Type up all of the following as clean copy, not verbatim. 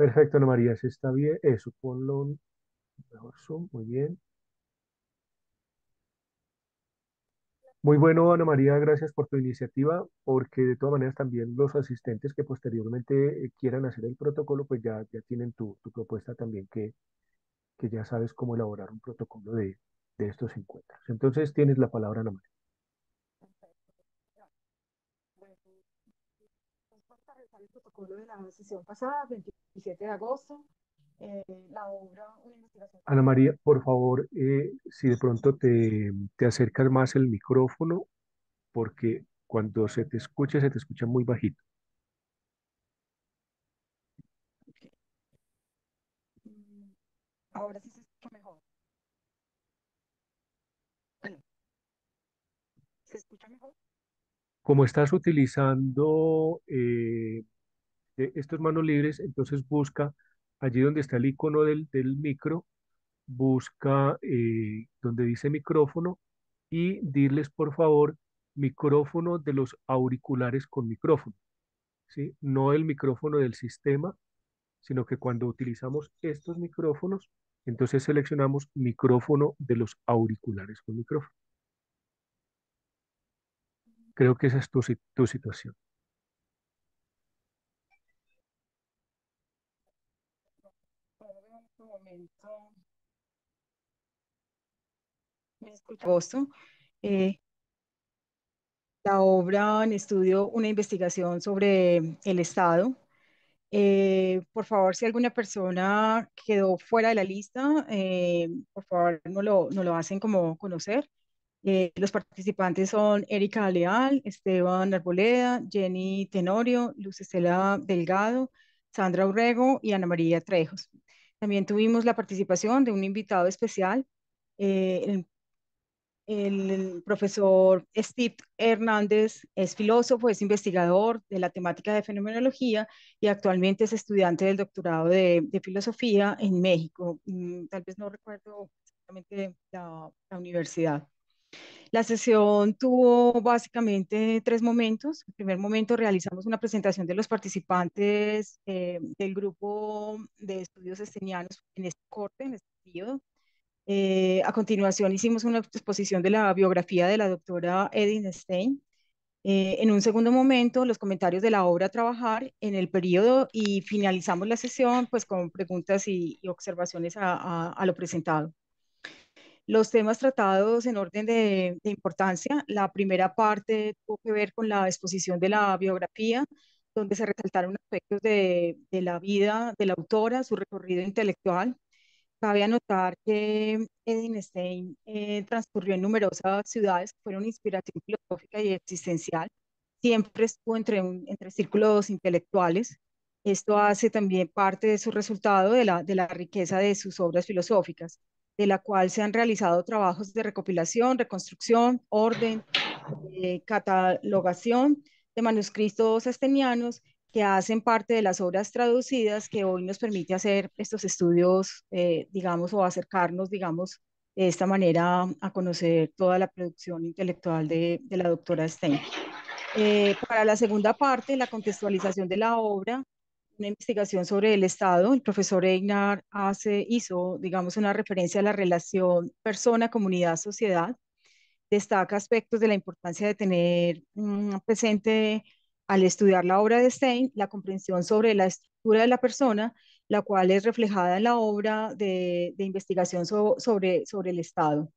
Perfecto, Ana María, si está bien. Eso, ponlo un mejor zoom, muy bien. Muy bueno, Ana María, gracias por tu iniciativa, porque de todas maneras también los asistentes que posteriormente quieran hacer el protocolo, pues ya tienen tu propuesta también, que ya sabes cómo elaborar un protocolo de estos encuentros. Entonces tienes la palabra, Ana María. Bueno, pues para realizar el protocolo de la sesión pasada, 27 de agosto, la obra, una investigación Ana sobre... María, por favor, si de pronto te acercas más el micrófono, porque cuando se te escucha muy bajito. Mm, Ahora sí se escucha mejor. Bueno, ¿se escucha mejor? Como estás utilizando estos manos libres, entonces busca allí donde está el icono del micro, busca donde dice micrófono y diles por favor micrófono de los auriculares con micrófono, ¿sí? No el micrófono del sistema, sino que cuando utilizamos estos micrófonos, entonces seleccionamos micrófono de los auriculares con micrófono. Creo que esa es tu situación. Ahora en este momento me escucha. Agosto, eh, la obra en estudio, una investigación sobre el Estado. Por favor, si alguna persona quedó fuera de la lista, por favor, no lo hacen como conocer. Los participantes son Erika Leal, Esteban Arboleda, Jenny Tenorio, Luz Estela Delgado, Sandra Urrego y Ana María Trejos. También tuvimos la participación de un invitado especial, el profesor Steve Hernández. Es filósofo, es investigador de la temática de fenomenología y actualmente es estudiante del doctorado de filosofía en México. Tal vez no recuerdo exactamente la universidad. La sesión tuvo básicamente tres momentos. El primer momento realizamos una presentación de los participantes del grupo de estudios estenianos en este corte, en este periodo. A continuación hicimos una exposición de la biografía de la doctora Edith Stein. En un segundo momento, los comentarios de la obra a trabajar en el periodo y finalizamos la sesión pues con preguntas y observaciones a lo presentado. Los temas tratados en orden de importancia, la primera parte tuvo que ver con la exposición de la biografía, donde se resaltaron aspectos de la vida de la autora, su recorrido intelectual. Cabe anotar que Edith Stein transcurrió en numerosas ciudades que fueron inspiración filosófica y existencial. Siempre estuvo entre círculos intelectuales. Esto hace también parte de su resultado de la riqueza de sus obras filosóficas, de la cual se han realizado trabajos de recopilación, reconstrucción, orden, catalogación de manuscritos estenianos que hacen parte de las obras traducidas que hoy nos permite hacer estos estudios, digamos, o acercarnos, digamos, de esta manera a conocer toda la producción intelectual de la doctora Stein. Para la segunda parte, la contextualización de la obra, una investigación sobre el Estado, el profesor Einar hizo, digamos, una referencia a la relación persona, comunidad, sociedad. Destaca aspectos de la importancia de tener presente al estudiar la obra de Stein, la comprensión sobre la estructura de la persona, la cual es reflejada en la obra de investigación sobre el Estado.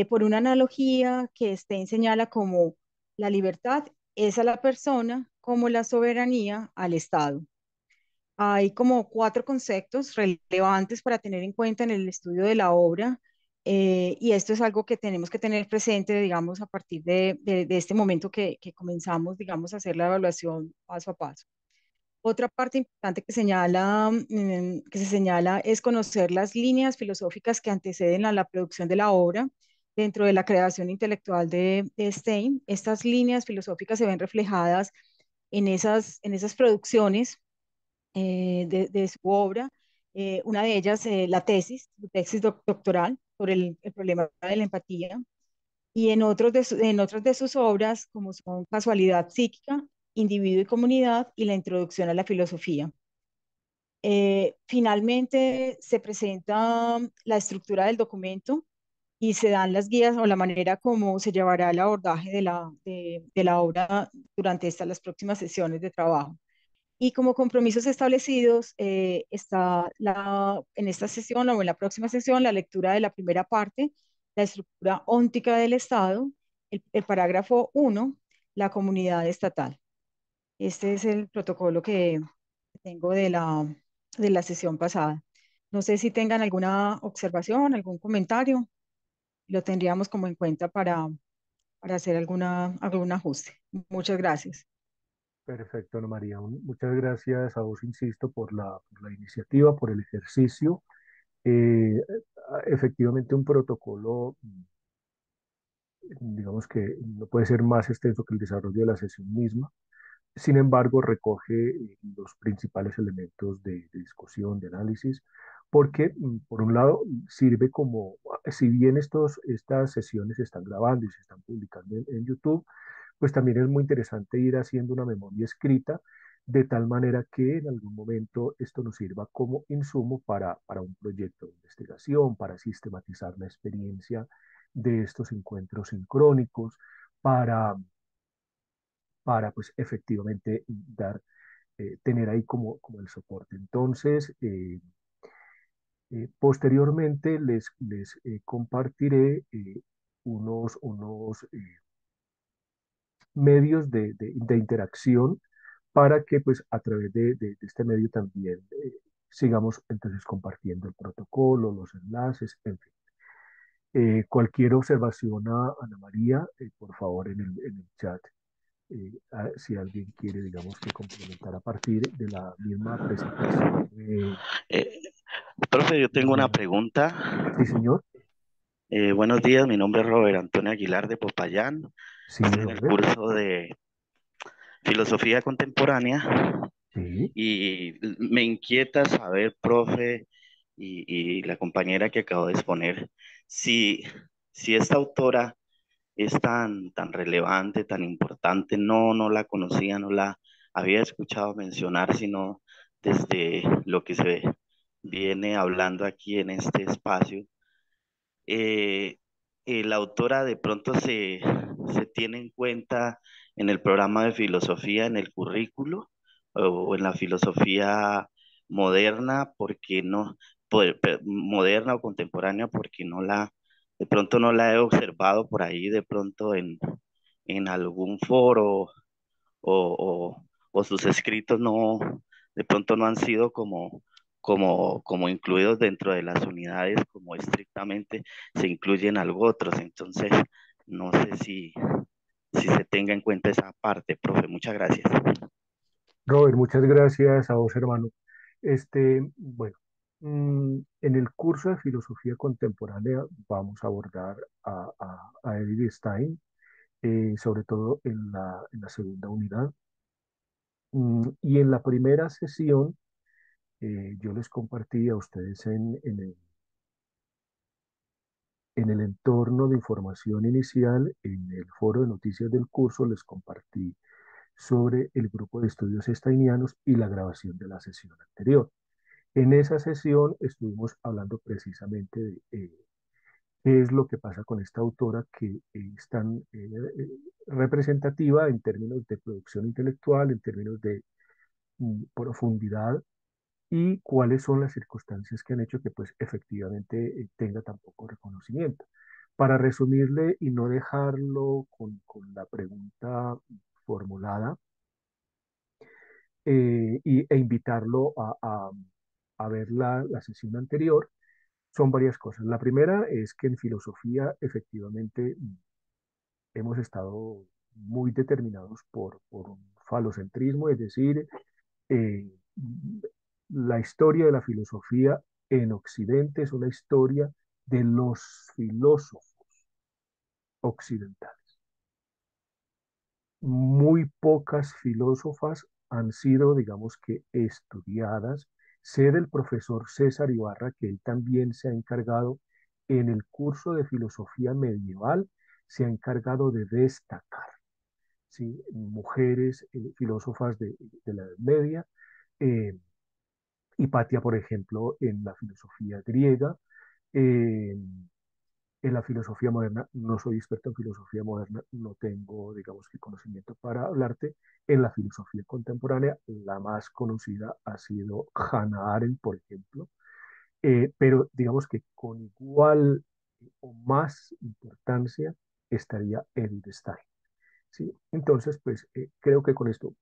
Por una analogía que Stein señala como la libertad es a la persona como la soberanía al Estado. Hay como cuatro conceptos relevantes para tener en cuenta en el estudio de la obra, y esto es algo que tenemos que tener presente, digamos, a partir de este momento que comenzamos, digamos, a hacer la evaluación paso a paso. Otra parte importante que se señala es conocer las líneas filosóficas que anteceden a la producción de la obra dentro de la creación intelectual de Stein. Estas líneas filosóficas se ven reflejadas en esas producciones de su obra. Una de ellas, la tesis, su tesis doctoral sobre el problema de la empatía, y en otras de sus obras, como son Casualidad psíquica, Individuo y comunidad y la introducción a la filosofía. Finalmente se presenta la estructura del documento y se dan las guías o la manera como se llevará el abordaje de la obra durante las próximas sesiones de trabajo. Y como compromisos establecidos, está en esta sesión o en la próxima sesión la lectura de la primera parte, la estructura óntica del Estado, el parágrafo uno, la comunidad estatal. Este es el protocolo que tengo de la sesión pasada. No sé si tengan alguna observación, algún comentario, lo tendríamos como en cuenta para hacer algún ajuste. Muchas gracias. Perfecto, Ana María. Muchas gracias a vos, insisto, por la iniciativa, por el ejercicio. Eh, Efectivamente, un protocolo, digamos que no puede ser más extenso que el desarrollo de la sesión misma. Sin embargo, recoge los principales elementos de discusión, de análisis, porque, por un lado, sirve como, si bien estas sesiones se están grabando y se están publicando en YouTube, pues también es muy interesante ir haciendo una memoria escrita, de tal manera que en algún momento esto nos sirva como insumo para un proyecto de investigación, para sistematizar la experiencia de estos encuentros sincrónicos, para, para pues efectivamente tener ahí como el soporte. Entonces, posteriormente les compartiré unos medios de interacción para que pues a través de este medio también sigamos entonces compartiendo el protocolo, los enlaces, en fin. Cualquier observación a Ana María, por favor en el chat, si alguien quiere, digamos que complementar a partir de la misma presentación Eh, Profe, yo de tengo una Diana. pregunta. Sí, señor. Buenos días, mi nombre es Robert Antonio Aguilar de Popayán. Sí, Estoy en el Robert. curso de Filosofía Contemporánea Sí. y me inquieta saber, profe, y la compañera que acabo de exponer, si, si esta autora es tan relevante, tan importante. No la conocía, no la había escuchado mencionar, sino desde lo que se viene hablando aquí en este espacio. eh, la autora de pronto se tiene en cuenta en el programa de filosofía, en el currículo, o en la filosofía moderna, porque no, moderna o contemporánea, porque de pronto no la he observado por ahí, de pronto en algún foro o sus escritos no, de pronto no han sido como incluidos dentro de las unidades, como estrictamente se incluyen algo otros. Entonces, no sé si se tenga en cuenta esa parte, profe. Muchas gracias. Robert, muchas gracias a vos, hermano. Bueno, en el curso de filosofía contemporánea vamos a abordar a Edith Stein, sobre todo en la segunda unidad. Y en la primera sesión, yo les compartí a ustedes en el entorno de información inicial, en el foro de noticias del curso, les compartí sobre el grupo de estudios steinianos y la grabación de la sesión anterior. En esa sesión estuvimos hablando precisamente de qué es lo que pasa con esta autora que es tan representativa en términos de producción intelectual, en términos de profundidad y cuáles son las circunstancias que han hecho que pues efectivamente tenga tan poco reconocimiento. Para resumirle y no dejarlo con la pregunta formulada e invitarlo a ver la sesión anterior, son varias cosas. La primera es que en filosofía efectivamente hemos estado muy determinados por un falocentrismo, es decir, eh, la historia de la filosofía en Occidente es una historia de los filósofos occidentales. Muy pocas filósofas han sido, digamos que, estudiadas. Sé del profesor César Ibarra que él también se ha encargado en el curso de filosofía medieval, se ha encargado de destacar, ¿sí? Mujeres filósofas de la Edad Media, eh, Hipatia, por ejemplo, en la filosofía griega. eh, en la filosofía moderna, no soy experto en filosofía moderna, no tengo, digamos, que conocimiento para hablarte. En la filosofía contemporánea, la más conocida ha sido Hannah Arendt, por ejemplo, pero digamos que con igual o más importancia estaría Edith Stein. ¿Sí? Entonces, pues creo que con esto,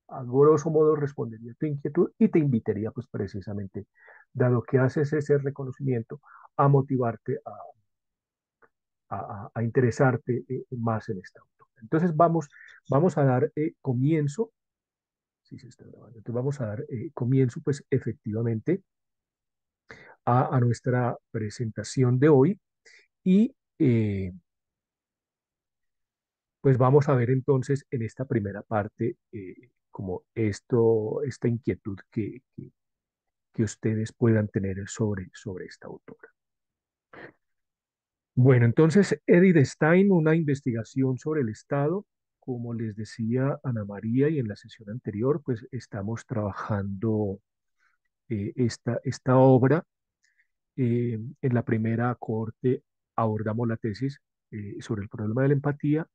a grosso modo, respondería tu inquietud y te invitaría, pues precisamente, dado que haces ese reconocimiento, a motivarte a interesarte más en esta autor. Entonces, vamos a dar comienzo, si se está grabando, entonces vamos a dar comienzo, pues efectivamente, a nuestra presentación de hoy y pues vamos a ver entonces en esta primera parte como esta inquietud que ustedes puedan tener sobre esta autora. Bueno, entonces Edith Stein, una investigación sobre el Estado, como les decía Ana María y en la sesión anterior, pues estamos trabajando esta obra. En la primera corte abordamos la tesis sobre el problema de la empatía.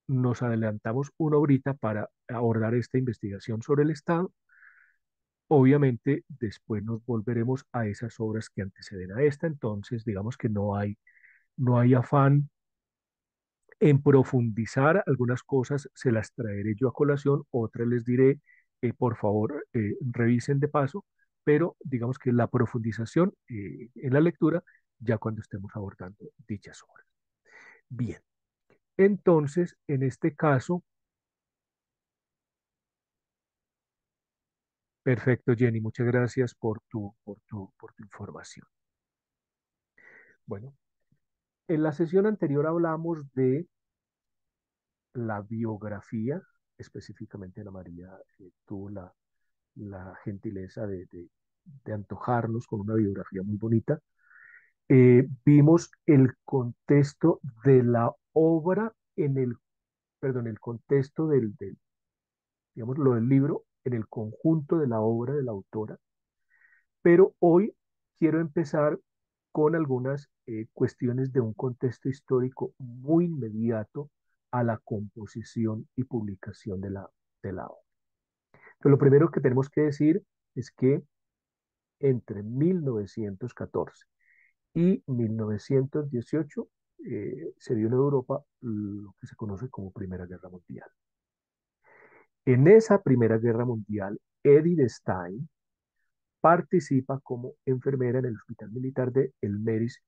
Nos adelantamos una horita para abordar esta investigación sobre el Estado. Obviamente, después nos volveremos a esas obras que anteceden a esta, entonces digamos que no hay afán en profundizar. Algunas cosas se las traeré yo a colación, otras les diré, por favor, revisen de paso, pero digamos que la profundización en la lectura ya cuando estemos abordando dichas obras. Bien, entonces, en este caso, perfecto, Jenny, muchas gracias por tu información. Bueno, en la sesión anterior hablamos de la biografía, específicamente Ana María tuvo la gentileza de antojarnos con una biografía muy bonita. Vimos el contexto de la obra perdón, el contexto digamos, lo del libro en el conjunto de la obra de la autora, pero hoy quiero empezar con algunas cuestiones de un contexto histórico muy inmediato a la composición y publicación de la obra. Pero lo primero que tenemos que decir es que entre 1914 y 1918 se dio en Europa lo que se conoce como Primera Guerra Mundial. En esa Primera Guerra Mundial, Edith Stein participa como enfermera en el Hospital Militar de Elmeris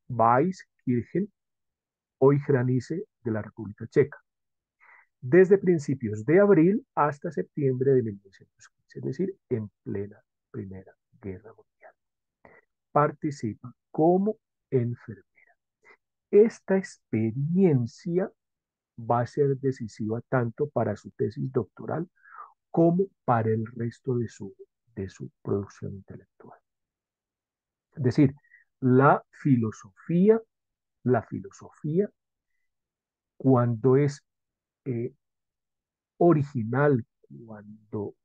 Weiskirchen, hoy Hranice de la República Checa, desde principios de abril hasta septiembre de 1915, es decir, en plena Primera Guerra Mundial. Participa como enfermera. Esta experiencia va a ser decisiva tanto para su tesis doctoral como para el resto de su producción intelectual. Es decir, la filosofía, la filosofía cuando es eh, original, cuando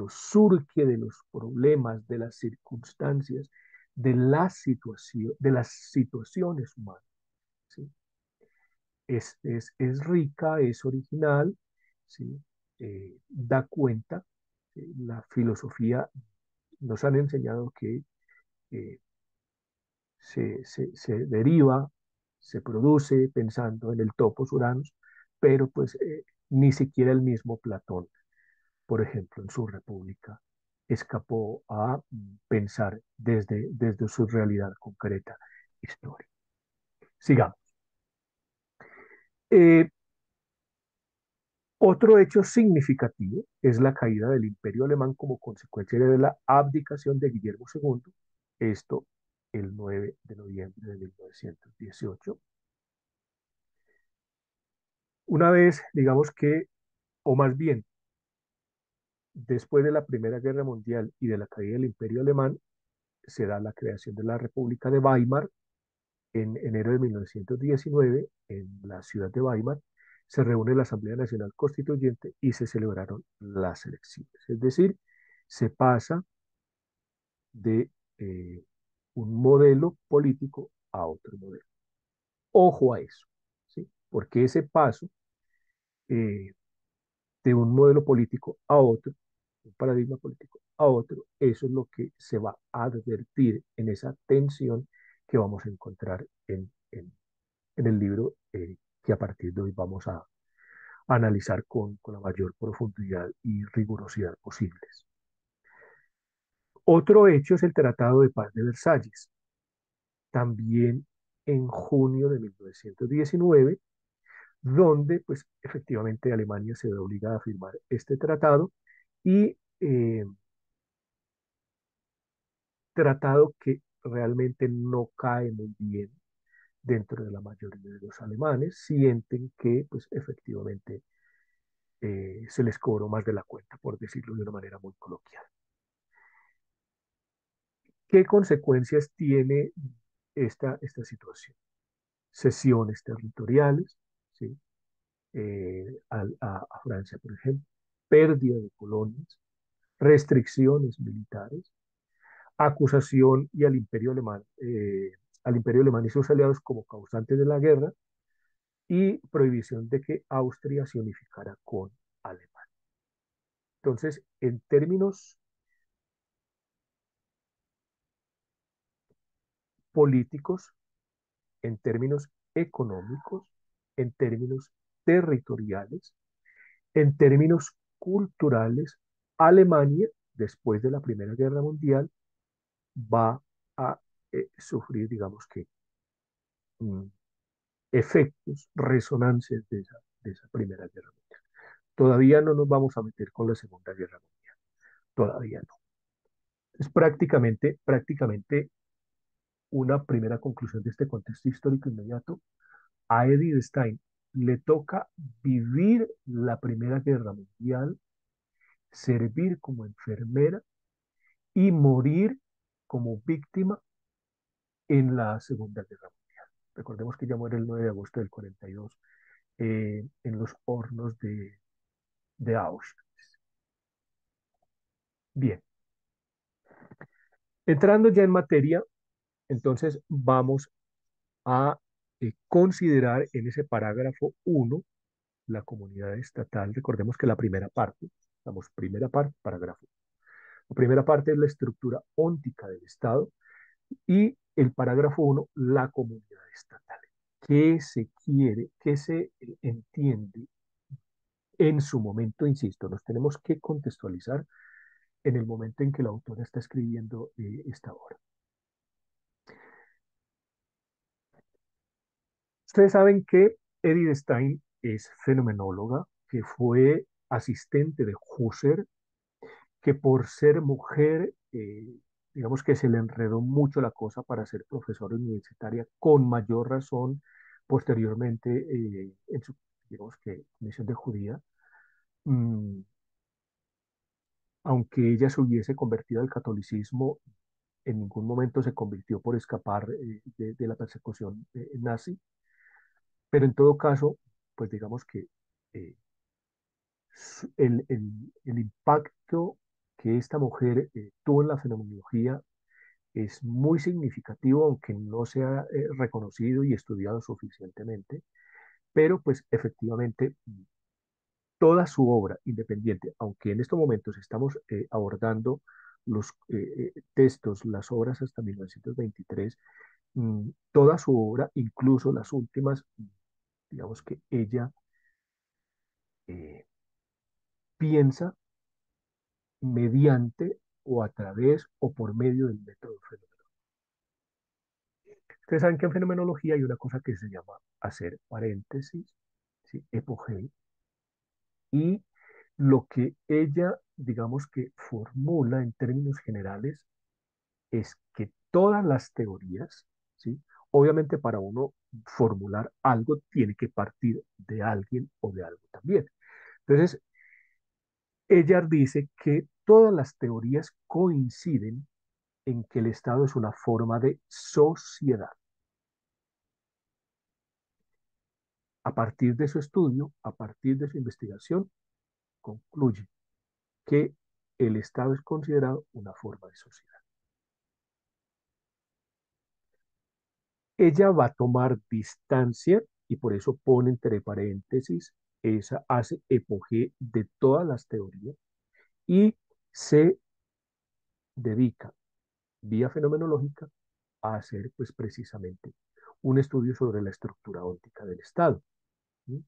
surge de los problemas, de las circunstancias, de las situaciones humanas, ¿sí? Es rica, es original, ¿sí? Da cuenta, ¿sí? La filosofía nos han enseñado que eh, se deriva, se produce pensando en el topos Uranus, pero pues ni siquiera el mismo Platón, por ejemplo, en su República, escapó a pensar desde su realidad concreta histórica. Sigamos. Eh, Otro hecho significativo es la caída del Imperio Alemán como consecuencia de la abdicación de Guillermo II, esto el 9 de noviembre de 1918. Una vez, digamos que, o más bien, después de la Primera Guerra Mundial y de la caída del Imperio Alemán, se da la creación de la República de Weimar en enero de 1919 en la ciudad de Weimar. Se reúne la Asamblea Nacional Constituyente y se celebraron las elecciones. Es decir, se pasa de eh, un modelo político a otro modelo. Ojo a eso, ¿sí? Porque ese paso eh, de un modelo político a otro, un paradigma político a otro, eso es lo que se va a advertir en esa tensión que vamos a encontrar en el libro que a partir de hoy vamos a analizar con la mayor profundidad y rigurosidad posibles. Otro hecho es el Tratado de Paz de Versalles, también en junio de 1919, donde pues efectivamente Alemania se ve obligada a firmar este tratado y tratado que realmente no cae muy bien dentro de la mayoría de los alemanes, sienten que pues efectivamente se les cobró más de la cuenta, por decirlo de una manera muy coloquial. ¿Qué consecuencias tiene esta situación? Cesiones territoriales, ¿sí? A Francia, por ejemplo, pérdida de colonias, restricciones militares, acusación y al imperio alemán y sus aliados como causantes de la guerra y prohibición de que Austria se unificara con Alemania. Entonces, en términos políticos, en términos económicos, en términos territoriales, en términos culturales, Alemania, después de la Primera Guerra Mundial, va a sufrir, digamos que, mm, efectos, resonancias de esa Primera Guerra Mundial. Todavía no nos vamos a meter con la Segunda Guerra Mundial, todavía no. Es prácticamente una primera conclusión de este contexto histórico inmediato. A Edith Stein le toca vivir la Primera Guerra Mundial, servir como enfermera y morir como víctima en la Segunda Guerra Mundial. Recordemos que ella muere el 9 de agosto del 42 en los hornos de Auschwitz. Bien, entrando ya en materia, entonces vamos a considerar en ese parágrafo 1 la comunidad estatal. Recordemos que la primera parte, vamos, primera parte, parágrafo. La primera parte es la estructura óntica del Estado y el parágrafo 1, la comunidad estatal. ¿Qué se quiere, qué se entiende en su momento? Insisto, nos tenemos que contextualizar en el momento en que la autora está escribiendo esta obra. Ustedes saben que Edith Stein es fenomenóloga, que fue asistente de Husserl, que por ser mujer, digamos que se le enredó mucho la cosa para ser profesora universitaria, con mayor razón posteriormente en su, digamos que, misión de judía, mm, aunque ella se hubiese convertido al catolicismo, en ningún momento se convirtió por escapar de la persecución nazi, pero en todo caso, pues digamos que eh, el impacto que esta mujer tuvo en la fenomenología es muy significativo, aunque no se ha reconocido y estudiado suficientemente, pero pues efectivamente toda su obra independiente, aunque en estos momentos estamos abordando los textos, las obras hasta 1923, toda su obra, incluso las últimas, digamos que ella eh, piensa mediante o a través o por medio del método fenomenológico. Ustedes saben que en fenomenología hay una cosa que se llama hacer paréntesis, ¿sí? Epogeo, y lo que ella, digamos que formula en términos generales, es que todas las teorías, ¿sí? Obviamente para uno formular algo tiene que partir de alguien o de algo también. Entonces, ella dice que todas las teorías coinciden en que el Estado es una forma de sociedad. A partir de su estudio, a partir de su investigación, concluye que el Estado es considerado una forma de sociedad. ella va a tomar distancia y por eso pone entre paréntesis, esa hace epogé de todas las teorías y se dedica vía fenomenológica a hacer pues precisamente un estudio sobre la estructura óptica del Estado. ¿Sí?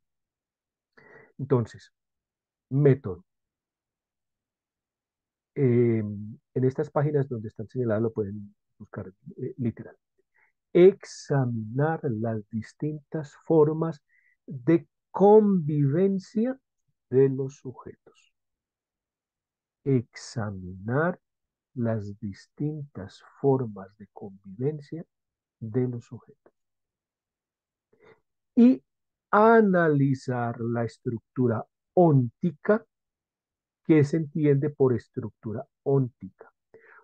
Entonces, método. En estas páginas donde están señaladas lo pueden buscar literal. Examinar las distintas formas de convivencia de los sujetos. Examinar las distintas formas de convivencia de los sujetos. Y analizar la estructura óntica. ¿Qué se entiende por estructura óntica?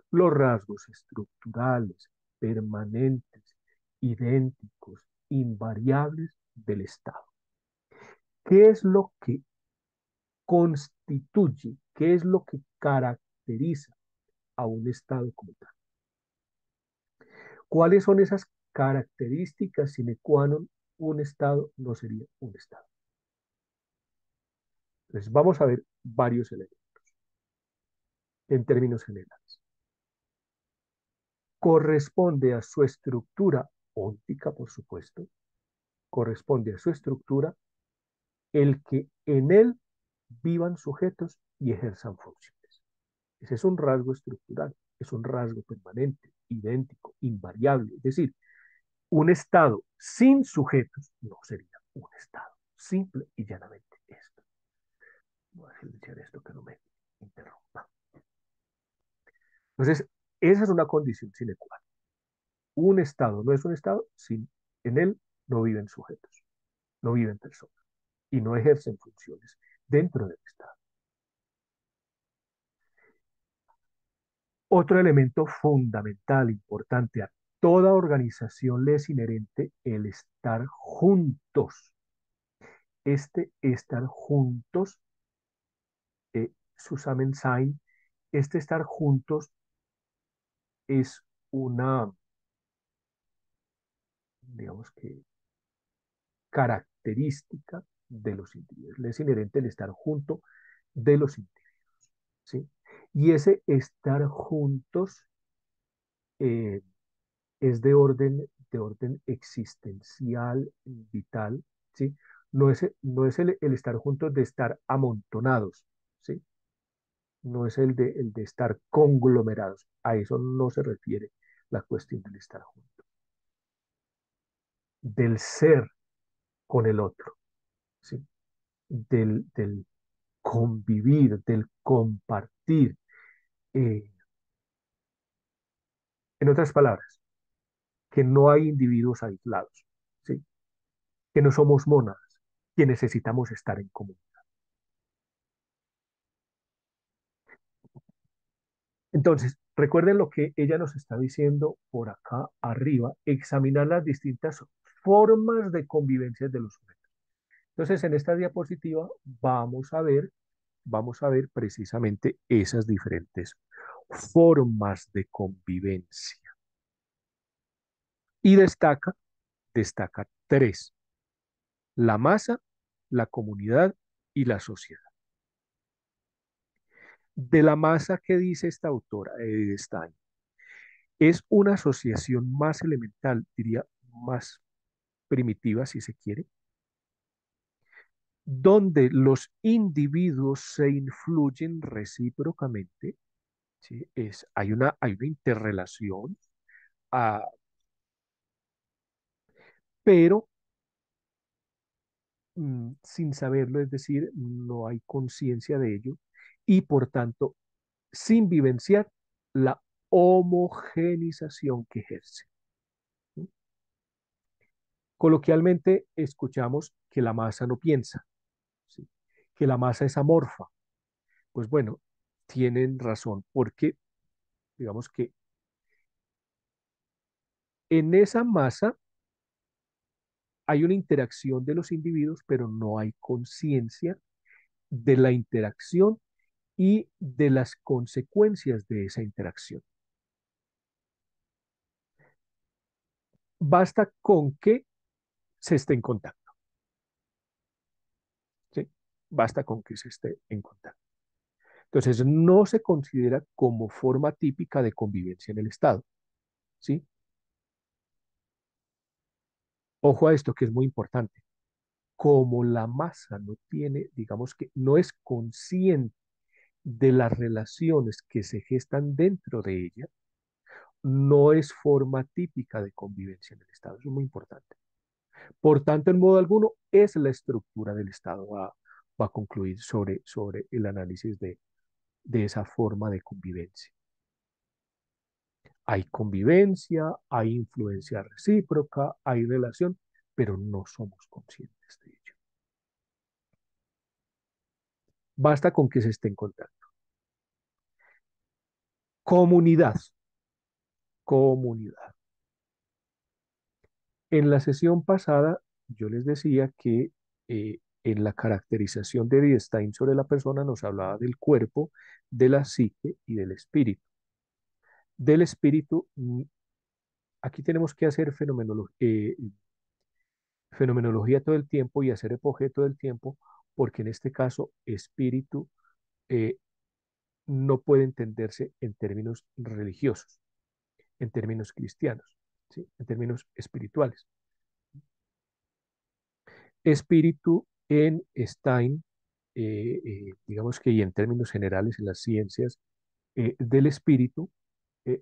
Los rasgos estructurales, permanentes, idénticos, invariables del Estado. ¿Qué es lo que constituye, qué es lo que caracteriza a un Estado como tal? ¿Cuáles son esas características sine qua non un Estado no sería un Estado? Entonces vamos a ver varios elementos en términos generales. Corresponde a su estructura óntica, por supuesto, corresponde a su estructura el que en él vivan sujetos y ejerzan funciones. Ese es un rasgo estructural, es un rasgo permanente, idéntico, invariable. Es decir, un Estado sin sujetos no sería un Estado. Simple y llanamente esto. Voy a silenciar esto que no me interrumpa. Entonces, esa es una condición sine qua non. Un Estado no es un Estado si en él no viven sujetos, no viven personas y no ejercen funciones dentro del Estado. Otro elemento fundamental, importante, a toda organización le es inherente el estar juntos. Este estar juntos, Zusammensein, este estar juntos es una, digamos que, característica de los individuos. Le es inherente el estar junto de los individuos, ¿sí? Y ese estar juntos eh, es de orden existencial, vital, ¿sí? No es el estar juntos de estar amontonados, ¿sí? No es el de estar conglomerados. A eso no se refiere la cuestión del estar juntos. Del ser con el otro, ¿sí? Del convivir, del compartir. Eh, en otras palabras, que no hay individuos aislados, ¿sí? Que no somos mónadas, que necesitamos estar en común. Entonces, recuerden lo que ella nos está diciendo por acá arriba, examinar las distintas formas de convivencia de los sujetos. Entonces, en esta diapositiva vamos a ver precisamente esas diferentes formas de convivencia. Y destaca tres: la masa, la comunidad y la sociedad. De la masa, ¿qué dice esta autora, Stein? Es una asociación más elemental, diría más primitiva si se quiere, donde los individuos se influyen recíprocamente, ¿sí? Hay una interrelación, ah, pero sin saberlo, es decir, no hay conciencia de ello y por tanto sin vivenciar la homogenización que ejerce. ¿Sí? Coloquialmente escuchamos que la masa no piensa, ¿sí? Que la masa es amorfa. Pues bueno, tienen razón, porque digamos que en esa masa hay una interacción de los individuos, pero no hay conciencia de la interacción y de las consecuencias de esa interacción. Basta con que se esté en contacto, ¿sí? Basta con que se esté en contacto. Entonces, no se considera como forma típica de convivencia en el Estado, ¿sí? Ojo a esto que es muy importante. Como la masa no tiene, digamos que no es consciente de las relaciones que se gestan dentro de ella, no es forma típica de convivencia en el Estado. Eso es muy importante. Por tanto, en modo alguno, es la estructura del Estado va a concluir sobre el análisis de esa forma de convivencia. Hay convivencia, hay influencia recíproca, hay relación, pero no somos conscientes de ello. Basta con que se esté en contacto. Comunidad, comunidad. En la sesión pasada yo les decía que en la caracterización de Wittgenstein sobre la persona nos hablaba del cuerpo, de la psique y del espíritu. Del espíritu, aquí tenemos que hacer fenomenología todo el tiempo y hacer epoge todo el tiempo, porque en este caso espíritu eh, no puede entenderse en términos religiosos, en términos cristianos, ¿sí? En términos espirituales. Espíritu en Stein, digamos que y en términos generales en las ciencias del espíritu,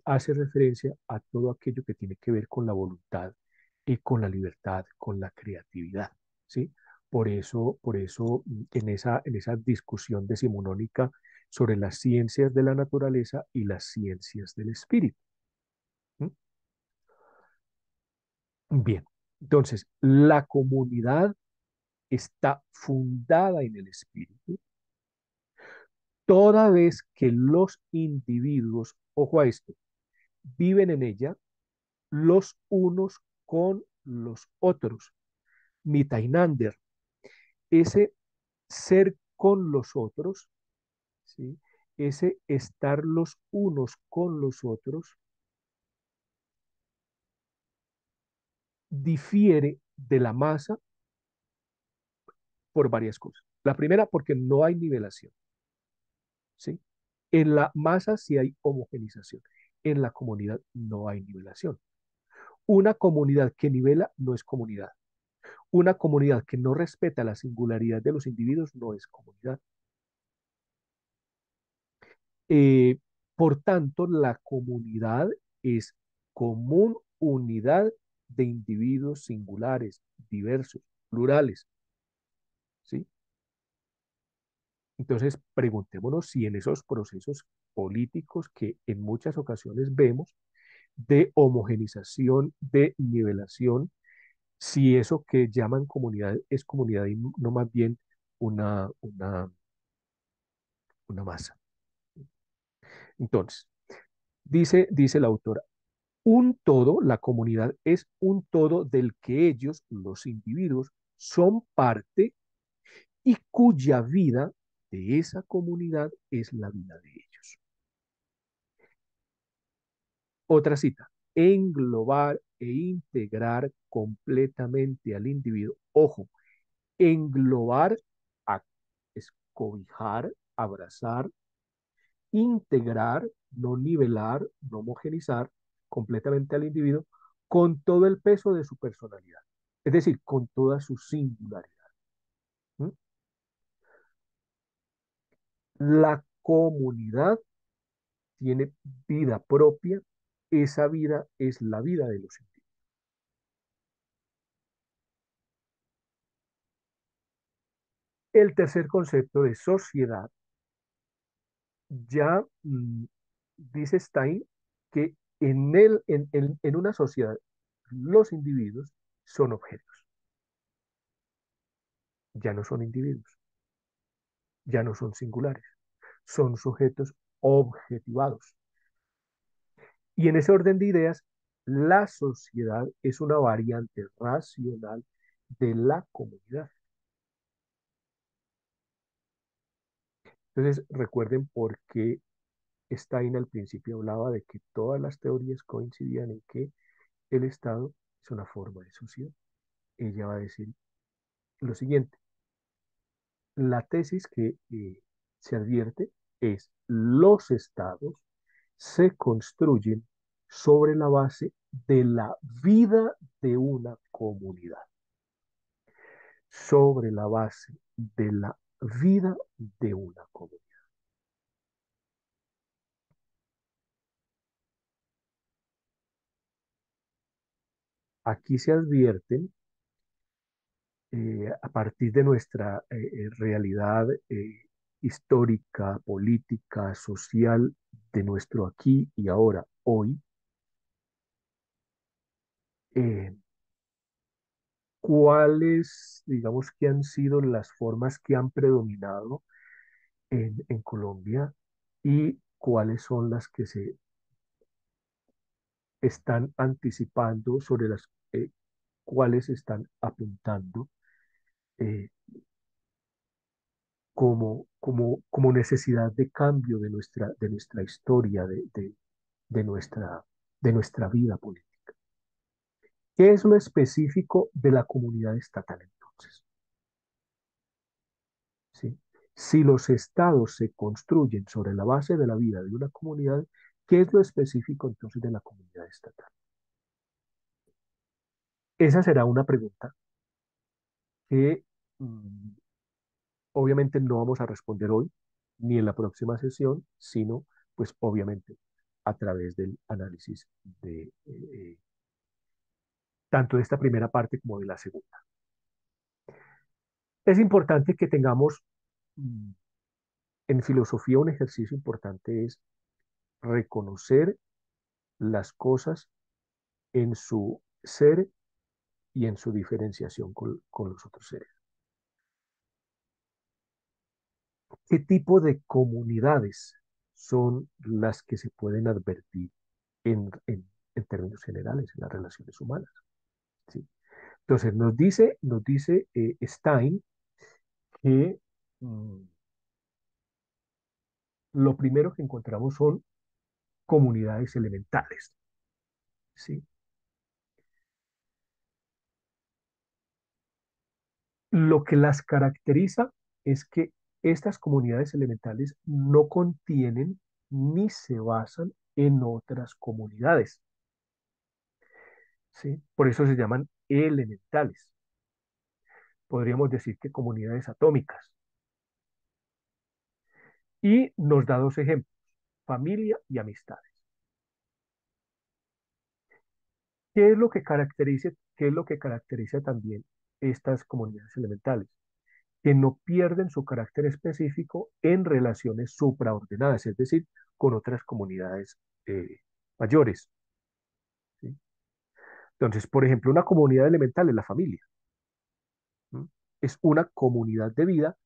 hace referencia a todo aquello que tiene que ver con la voluntad y con la libertad, con la creatividad, ¿sí? Por eso en esa discusión decimonónica sobre las ciencias de la naturaleza y las ciencias del espíritu. ¿Mm? Bien, entonces, la comunidad está fundada en el espíritu, toda vez que los individuos, ojo a esto, viven en ella los unos con los otros. Mitainander, ese ser con los otros, ¿sí? Ese estar los unos con los otros, difiere de la masa por varias cosas. La primera, porque no hay nivelación, ¿sí? En la masa sí hay homogenización, en la comunidad no hay nivelación. Una comunidad que nivela no es comunidad. Una comunidad que no respeta la singularidad de los individuos no es comunidad. Eh, por tanto, la comunidad es común unidad de individuos singulares, diversos, plurales, ¿sí? Entonces, preguntémonos si en esos procesos políticos que en muchas ocasiones vemos de homogenización, de nivelación, si eso que llaman comunidad es comunidad y no más bien una, una, una masa. Entonces, dice la autora, un todo, la comunidad es un todo del que ellos, los individuos, son parte y cuya vida de esa comunidad es la vida de ellos. Otra cita, englobar e integrar completamente al individuo. Ojo, englobar, a escobijar, abrazar, integrar, no nivelar, no homogenizar completamente al individuo con todo el peso de su personalidad, es decir, con toda su singularidad. ¿Mm? La comunidad tiene vida propia, esa vida es la vida de los individuos. El tercer concepto de sociedad ya dice Stein que en una sociedad los individuos son objetos, ya no son individuos, ya no son singulares, son sujetos objetivados. Y en ese orden de ideas, la sociedad es una variante racional de la comunidad. Entonces, recuerden por qué Stein al principio hablaba de que todas las teorías coincidían en que el Estado es una forma de sociedad. Ella va a decir lo siguiente: la tesis que se advierte es: los estados se construyen sobre la base de la vida de una comunidad, sobre la base de la vida de una comunidad. Aquí se advierten, a partir de nuestra realidad histórica, política, social, de nuestro aquí y ahora, hoy, eh, cuáles, digamos, que han sido las formas que han predominado en Colombia y cuáles son las que se están anticipando, sobre las cuales están apuntando eh, como necesidad de cambio de nuestra historia, de nuestra, de nuestra vida política. ¿Qué es lo específico de la comunidad estatal entonces? ¿Sí? Si los estados se construyen sobre la base de la vida de una comunidad, ¿qué es lo específico entonces de la comunidad estatal? Esa será una pregunta que mm, obviamente no vamos a responder hoy ni en la próxima sesión, sino pues obviamente a través del análisis de tanto de esta primera parte como de la segunda. Es importante que tengamos mm, en filosofía un ejercicio importante es reconocer las cosas en su ser y en su diferenciación con los otros seres. ¿Qué tipo de comunidades son las que se pueden advertir en términos generales en las relaciones humanas? ¿Sí? Entonces nos dice Stein que lo primero que encontramos son comunidades elementales. ¿Sí? Lo que las caracteriza es que estas comunidades elementales no contienen ni se basan en otras comunidades. ¿Sí? Por eso se llaman elementales. Podríamos decir que comunidades atómicas. Y nos da dos ejemplos: familia y amistades. ¿Qué es lo que caracteriza también estas comunidades elementales? Que no pierden su carácter específico en relaciones supraordenadas, es decir, con otras comunidades mayores. ¿Sí? Entonces, por ejemplo, una comunidad elemental es la familia. ¿Mm? Es una comunidad de vida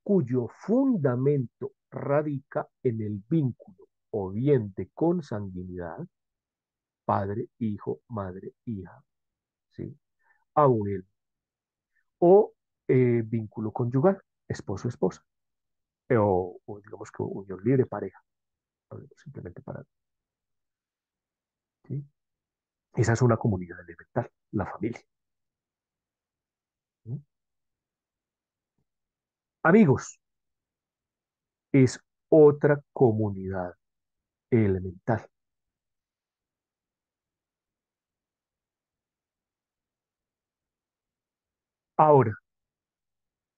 cuyo fundamento radica en el vínculo o bien de consanguinidad, padre, hijo, madre, hija, ¿sí? Abuelo, o vínculo conyugal, esposo, esposa, o digamos que unión libre, pareja, simplemente para, ¿sí? Esa es una comunidad elemental, la familia. ¿Sí? Amigos es otra comunidad elemental. Ahora,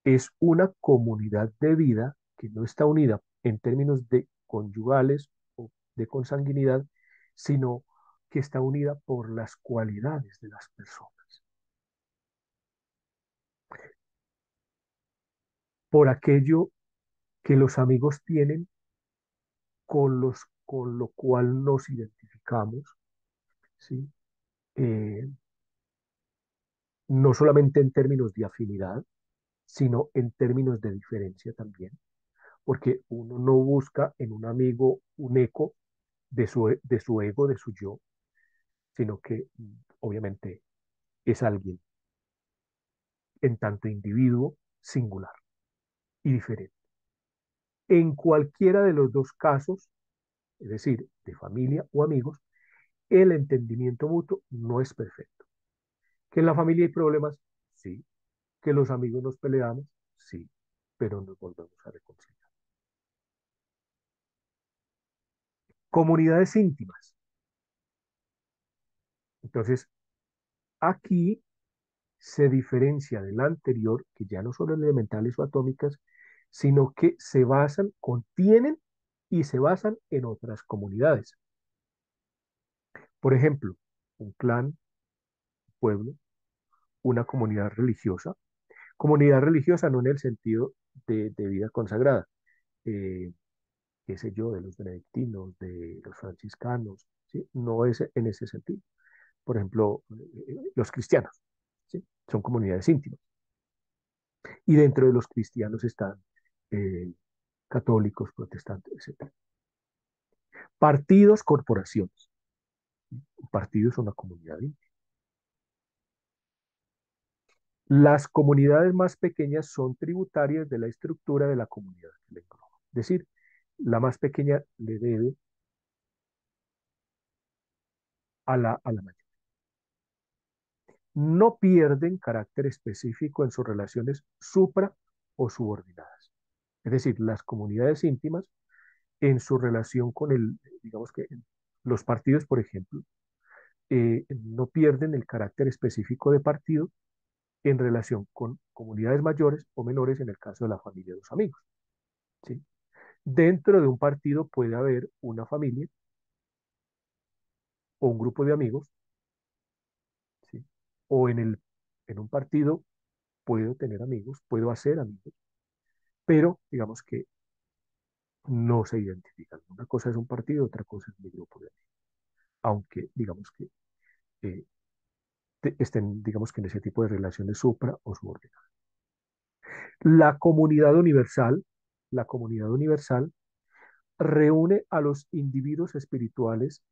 es una comunidad de vida que no está unida en términos de conyugales o de consanguinidad, sino que está unida por las cualidades de las personas, por aquello que los amigos tienen con lo cual nos identificamos, ¿sí? Eh, no solamente en términos de afinidad, sino en términos de diferencia también, porque uno no busca en un amigo un eco de su ego, de su yo, sino que obviamente es alguien en tanto individuo singular y diferente. En cualquiera de los dos casos, es decir, de familia o amigos, el entendimiento mutuo no es perfecto. ¿Que en la familia hay problemas? Sí. ¿Que los amigos nos peleamos? Sí. Pero nos volvemos a reconciliar. Comunidades íntimas. Entonces, aquí se diferencia de la anterior, que ya no son elementales o atómicas, sino que se basan, contienen y se basan en otras comunidades. Por ejemplo, un clan, pueblo, una comunidad religiosa no en el sentido de vida consagrada, eh, qué sé yo, de los benedictinos, de los franciscanos, ¿sí? No es en ese sentido. Por ejemplo, los cristianos, ¿sí? Son comunidades íntimas. Y dentro de los cristianos están eh, católicos, protestantes, etcétera. Partidos, corporaciones. Un partido es una comunidad íntima. Las comunidades más pequeñas son tributarias de la estructura de la comunidad que le engloba. Es decir, la más pequeña le debe a la mayor. No pierden carácter específico en sus relaciones supra o subordinadas. Es decir, las comunidades íntimas en su relación con digamos que los partidos, por ejemplo, no pierden el carácter específico de partido en relación con comunidades mayores o menores en el caso de la familia de los amigos. ¿Sí? Dentro de un partido puede haber una familia o un grupo de amigos, ¿sí? O en un partido puedo tener amigos, puedo hacer amigos, pero digamos que no se identifican. Una cosa es un partido, otra cosa es mi grupo de amigos, aunque digamos que eh, estén, digamos que en ese tipo de relaciones supra o subordinadas. La comunidad universal, la comunidad universal reúne a los individuos espirituales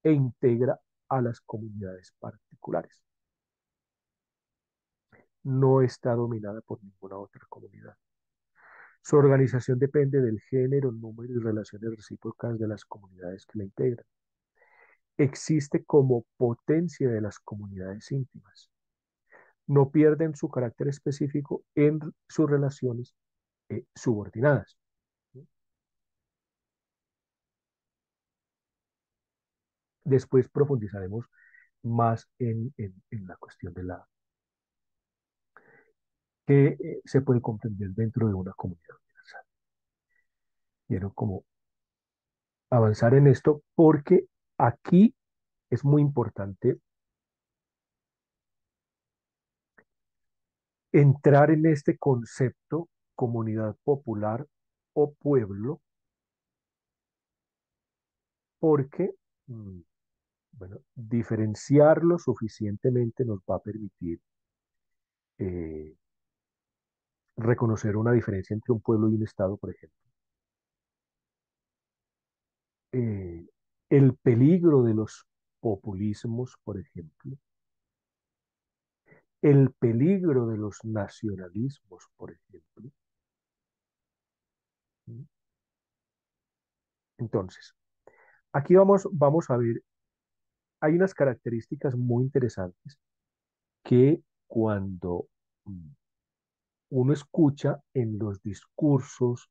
e integra a las comunidades particulares. No está dominada por ninguna otra comunidad. Su organización depende del género, número y relaciones recíprocas de las comunidades que la integran. Existe como potencia de las comunidades íntimas. No pierden su carácter específico en sus relaciones subordinadas. Después profundizaremos más en la cuestión de la que se puede comprender dentro de una comunidad universal. Quiero como avanzar en esto porque aquí es muy importante entrar en este concepto comunidad popular o pueblo porque, bueno, diferenciarlo suficientemente nos va a permitir eh, reconocer una diferencia entre un pueblo y un estado, por ejemplo. Eh, el peligro de los populismos, por ejemplo, el peligro de los nacionalismos, por ejemplo. Entonces, aquí vamos a ver, hay unas características muy interesantes que cuando uno escucha en los discursos,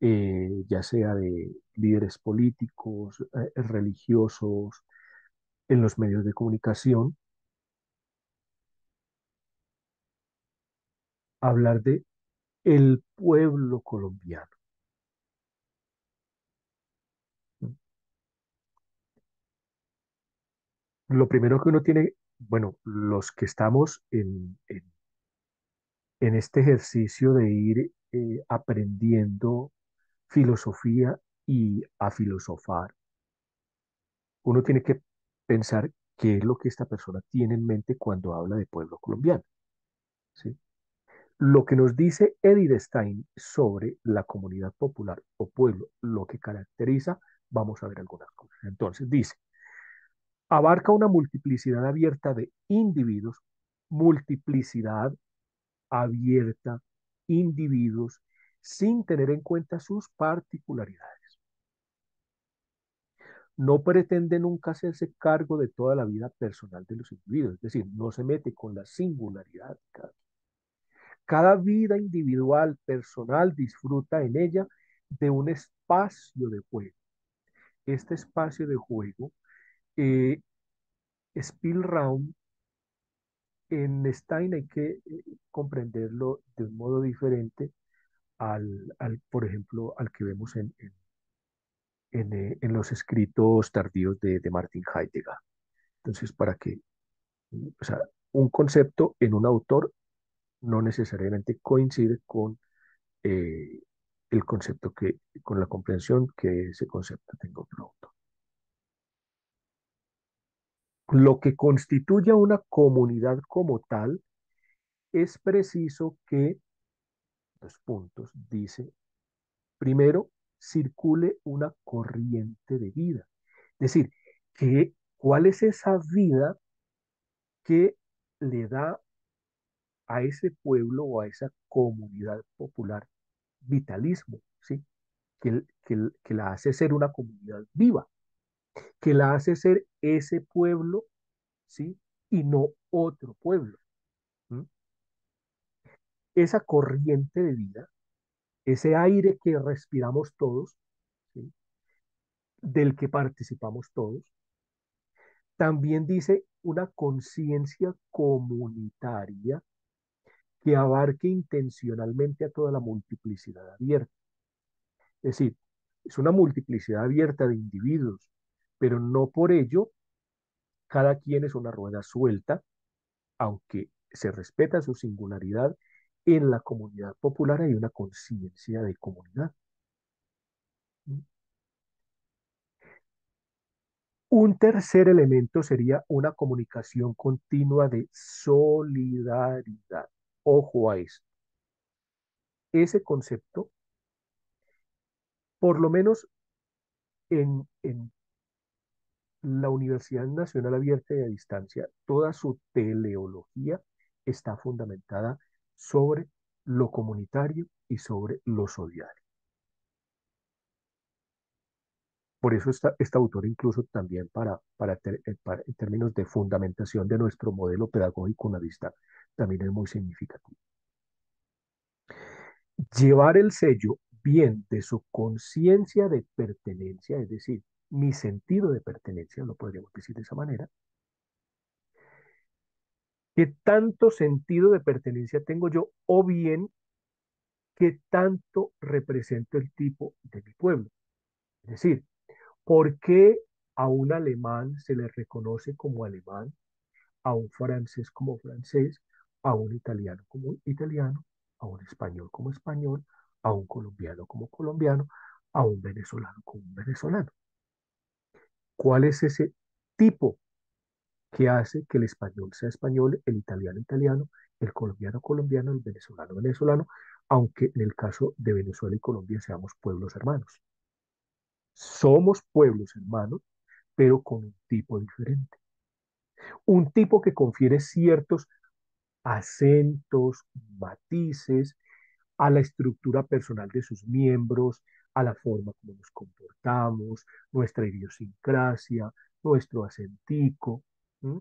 ya sea de líderes políticos, religiosos, en los medios de comunicación, hablar de el pueblo colombiano. Lo primero que uno tiene, bueno, los que estamos en este ejercicio de ir aprendiendo filosofía y a filosofar, uno tiene que pensar qué es lo que esta persona tiene en mente cuando habla de pueblo colombiano, ¿sí? Lo que nos dice Edith Stein sobre la comunidad popular o pueblo, lo que caracteriza, vamos a ver algunas cosas. Entonces, dice, abarca una multiplicidad abierta de individuos, multiplicidad abierta, individuos, sin tener en cuenta sus particularidades. No pretende nunca hacerse cargo de toda la vida personal de los individuos, es decir, no se mete con la singularidad. Cada vida individual, personal, disfruta en ella de un espacio de juego. Este espacio de juego, eh, Spielraum, en Stein hay que comprenderlo de un modo diferente por ejemplo, al que vemos en los escritos tardíos de Martin Heidegger. Entonces, para que, o sea, un concepto en un autor no necesariamente coincide con eh, el concepto con la comprensión que ese concepto tenga otro autor. Lo que constituye a una comunidad como tal es preciso que, dos puntos, dice, primero, circule una corriente de vida. Es decir, ¿cuál es esa vida que le da a ese pueblo o a esa comunidad popular vitalismo? ¿Sí? Que la hace ser una comunidad viva, que la hace ser ese pueblo, ¿sí? Y no otro pueblo. ¿Mm? Esa corriente de vida, ese aire que respiramos todos, ¿sí? Del que participamos todos, también dice una conciencia comunitaria que abarque intencionalmente a toda la multiplicidad abierta. Es decir, es una multiplicidad abierta de individuos, pero no por ello cada quien es una rueda suelta, aunque se respeta su singularidad. En la comunidad popular hay una conciencia de comunidad. Un tercer elemento sería una comunicación continua de solidaridad. Ojo a esto. Ese concepto, por lo menos en la Universidad Nacional Abierta y a Distancia, toda su teleología está fundamentada sobre lo comunitario y sobre lo solidario. Por eso este autor incluso también en términos de fundamentación de nuestro modelo pedagógico unavista, también es muy significativo. Llevar el sello bien de su conciencia de pertenencia, es decir, mi sentido de pertenencia, lo podríamos decir de esa manera. ¿Qué tanto sentido de pertenencia tengo yo? O bien, ¿qué tanto represento el tipo de mi pueblo? Es decir, ¿por qué a un alemán se le reconoce como alemán, a un francés como francés, a un italiano como italiano, a un español como español, a un colombiano como colombiano, a un venezolano como un venezolano? ¿Cuál es ese tipo que hace que el español sea español, el italiano italiano, el colombiano colombiano, el venezolano venezolano, aunque en el caso de Venezuela y Colombia seamos pueblos hermanos? Somos pueblos hermanos, pero con un tipo diferente. Un tipo que confiere ciertos acentos, matices a la estructura personal de sus miembros, a la forma como nos comportamos, nuestra idiosincrasia, nuestro acentico, ¿m?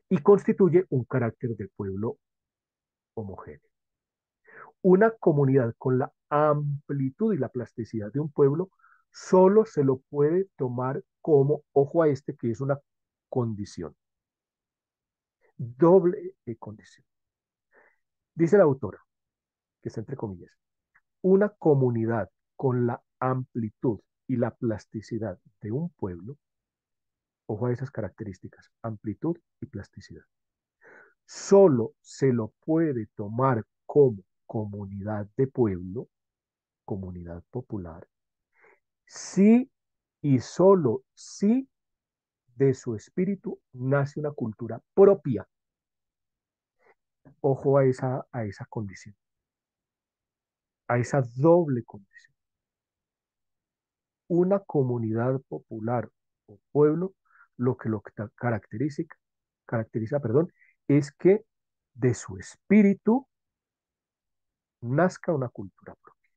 Y constituye un carácter de pueblo homogéneo. Una comunidad con la amplitud y la plasticidad de un pueblo solo se lo puede tomar como, ojo a este, que es una condición, doble condición. Dice la autora, que está entre comillas, una comunidad con la amplitud y la plasticidad de un pueblo, ojo a esas características, amplitud y plasticidad, solo se lo puede tomar como comunidad de pueblo, comunidad popular, si y solo si de su espíritu nace una cultura propia. Ojo a esa condición, a esa doble condición. Una comunidad popular o pueblo, caracteriza, perdón, es que de su espíritu nazca una cultura propia.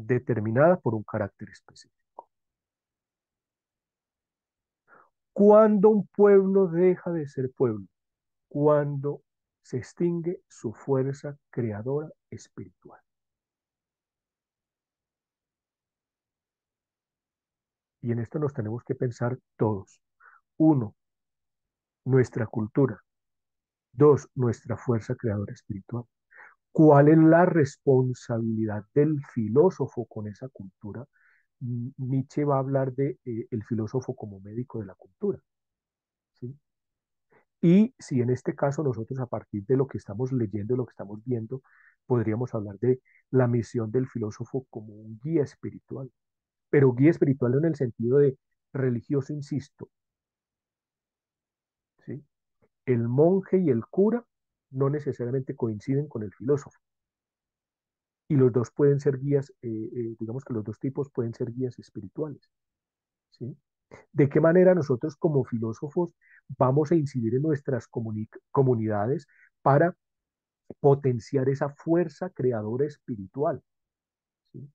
determinada por un carácter específico. ¿Cuándo un pueblo deja de ser pueblo? Cuando se extingue su fuerza creadora espiritual. Y en esto nos tenemos que pensar todos. Uno, nuestra cultura. Dos, nuestra fuerza creadora espiritual. ¿Cuál es la responsabilidad del filósofo con esa cultura? Nietzsche va a hablar de el filósofo como médico de la cultura, ¿sí? Y si en este caso nosotros a partir de lo que estamos leyendo, lo que estamos viendo, podríamos hablar de la misión del filósofo como un guía espiritual, pero guía espiritual en el sentido de religioso, insisto, ¿sí? El monje y el cura no necesariamente coinciden con el filósofo. Y los dos pueden ser guías, digamos que los dos tipos pueden ser guías espirituales, ¿sí? ¿De qué manera nosotros como filósofos vamos a incidir en nuestras comunidades para potenciar esa fuerza creadora espiritual? ¿Sí?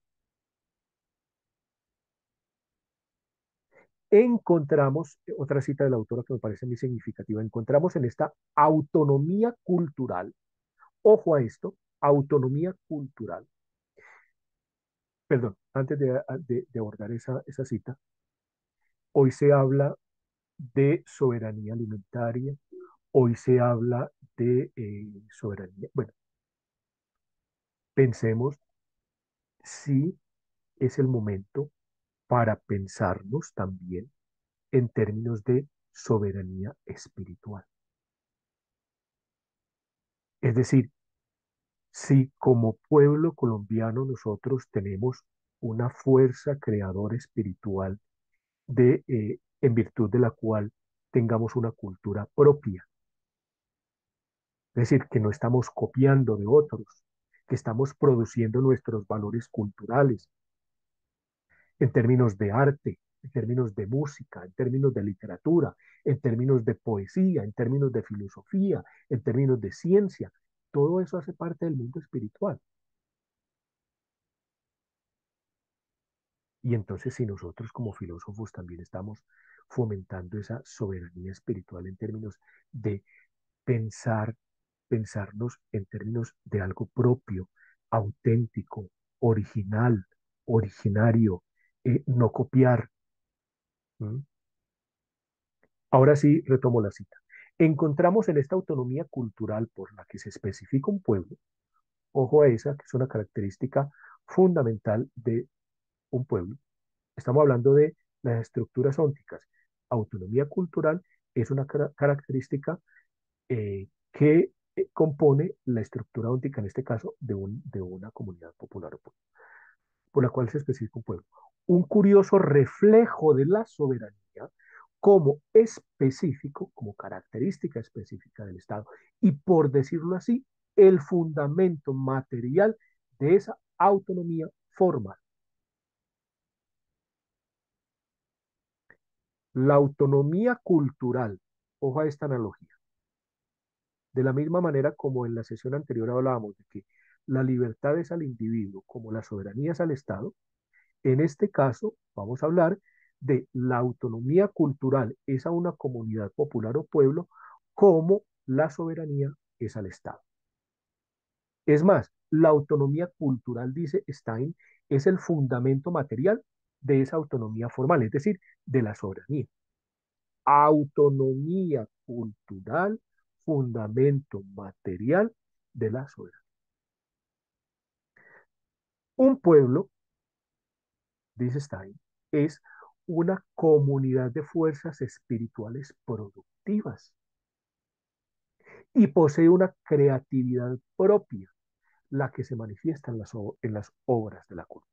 Encontramos, otra cita de la autora que me parece muy significativa, encontramos en esta autonomía cultural, ojo a esto, autonomía cultural, perdón, antes de abordar esa cita, hoy se habla de soberanía alimentaria, hoy se habla de soberanía. Bueno, pensemos si es el momento para pensarnos también en términos de soberanía espiritual. Es decir, si como pueblo colombiano nosotros tenemos una fuerza creadora espiritual en virtud de la cual tengamos una cultura propia, es decir, que no estamos copiando de otros, que estamos produciendo nuestros valores culturales en términos de arte, en términos de música, en términos de literatura, en términos de poesía, en términos de filosofía, en términos de ciencia. Todo eso hace parte del mundo espiritual. Y entonces si nosotros como filósofos también estamos fomentando esa soberanía espiritual en términos de pensar, pensarnos en términos de algo propio, auténtico, original, originario, no copiar. ¿Mm? Ahora sí, retomo la cita. Encontramos en esta autonomía cultural por la que se especifica un pueblo, ojo a esa, que es una característica fundamental de un pueblo. Estamos hablando de las estructuras ónticas. Autonomía cultural es una característica que compone la estructura óntica, en este caso, de una comunidad popular o por la cual se especifica un pueblo. Un curioso reflejo de la soberanía como específico, como característica específica del Estado, y por decirlo así, el fundamento material de esa autonomía formal. La autonomía cultural, ojo a esta analogía, de la misma manera como en la sesión anterior hablábamos de que la libertad es al individuo, como la soberanía es al Estado, en este caso vamos a hablar de la autonomía cultural es a una comunidad popular o pueblo, como la soberanía es al Estado. Es más, la autonomía cultural, dice Stein, es el fundamento material de esa autonomía formal, es decir, de la soberanía. Autonomía cultural, fundamento material de la soberanía. Un pueblo, dice Stein, es una comunidad de fuerzas espirituales productivas y posee una creatividad propia, la que se manifiesta en las obras de la cultura.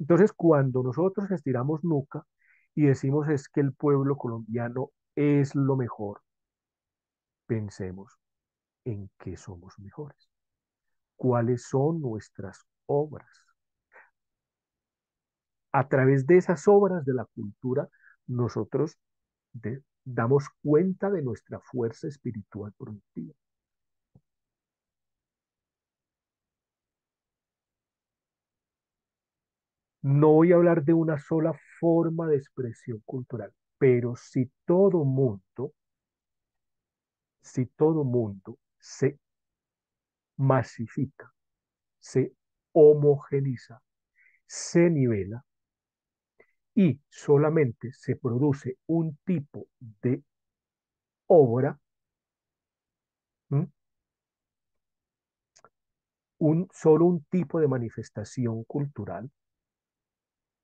Entonces, cuando nosotros estiramos nuca y decimos es que el pueblo colombiano es lo mejor, pensemos en qué somos mejores, cuáles son nuestras obras. A través de esas obras de la cultura, nosotros damos cuenta de nuestra fuerza espiritual productiva. No voy a hablar de una sola forma de expresión cultural, pero si todo mundo se masifica, se homogeniza, se nivela y solamente se produce un tipo de obra, ¿m? Solo un tipo de manifestación cultural,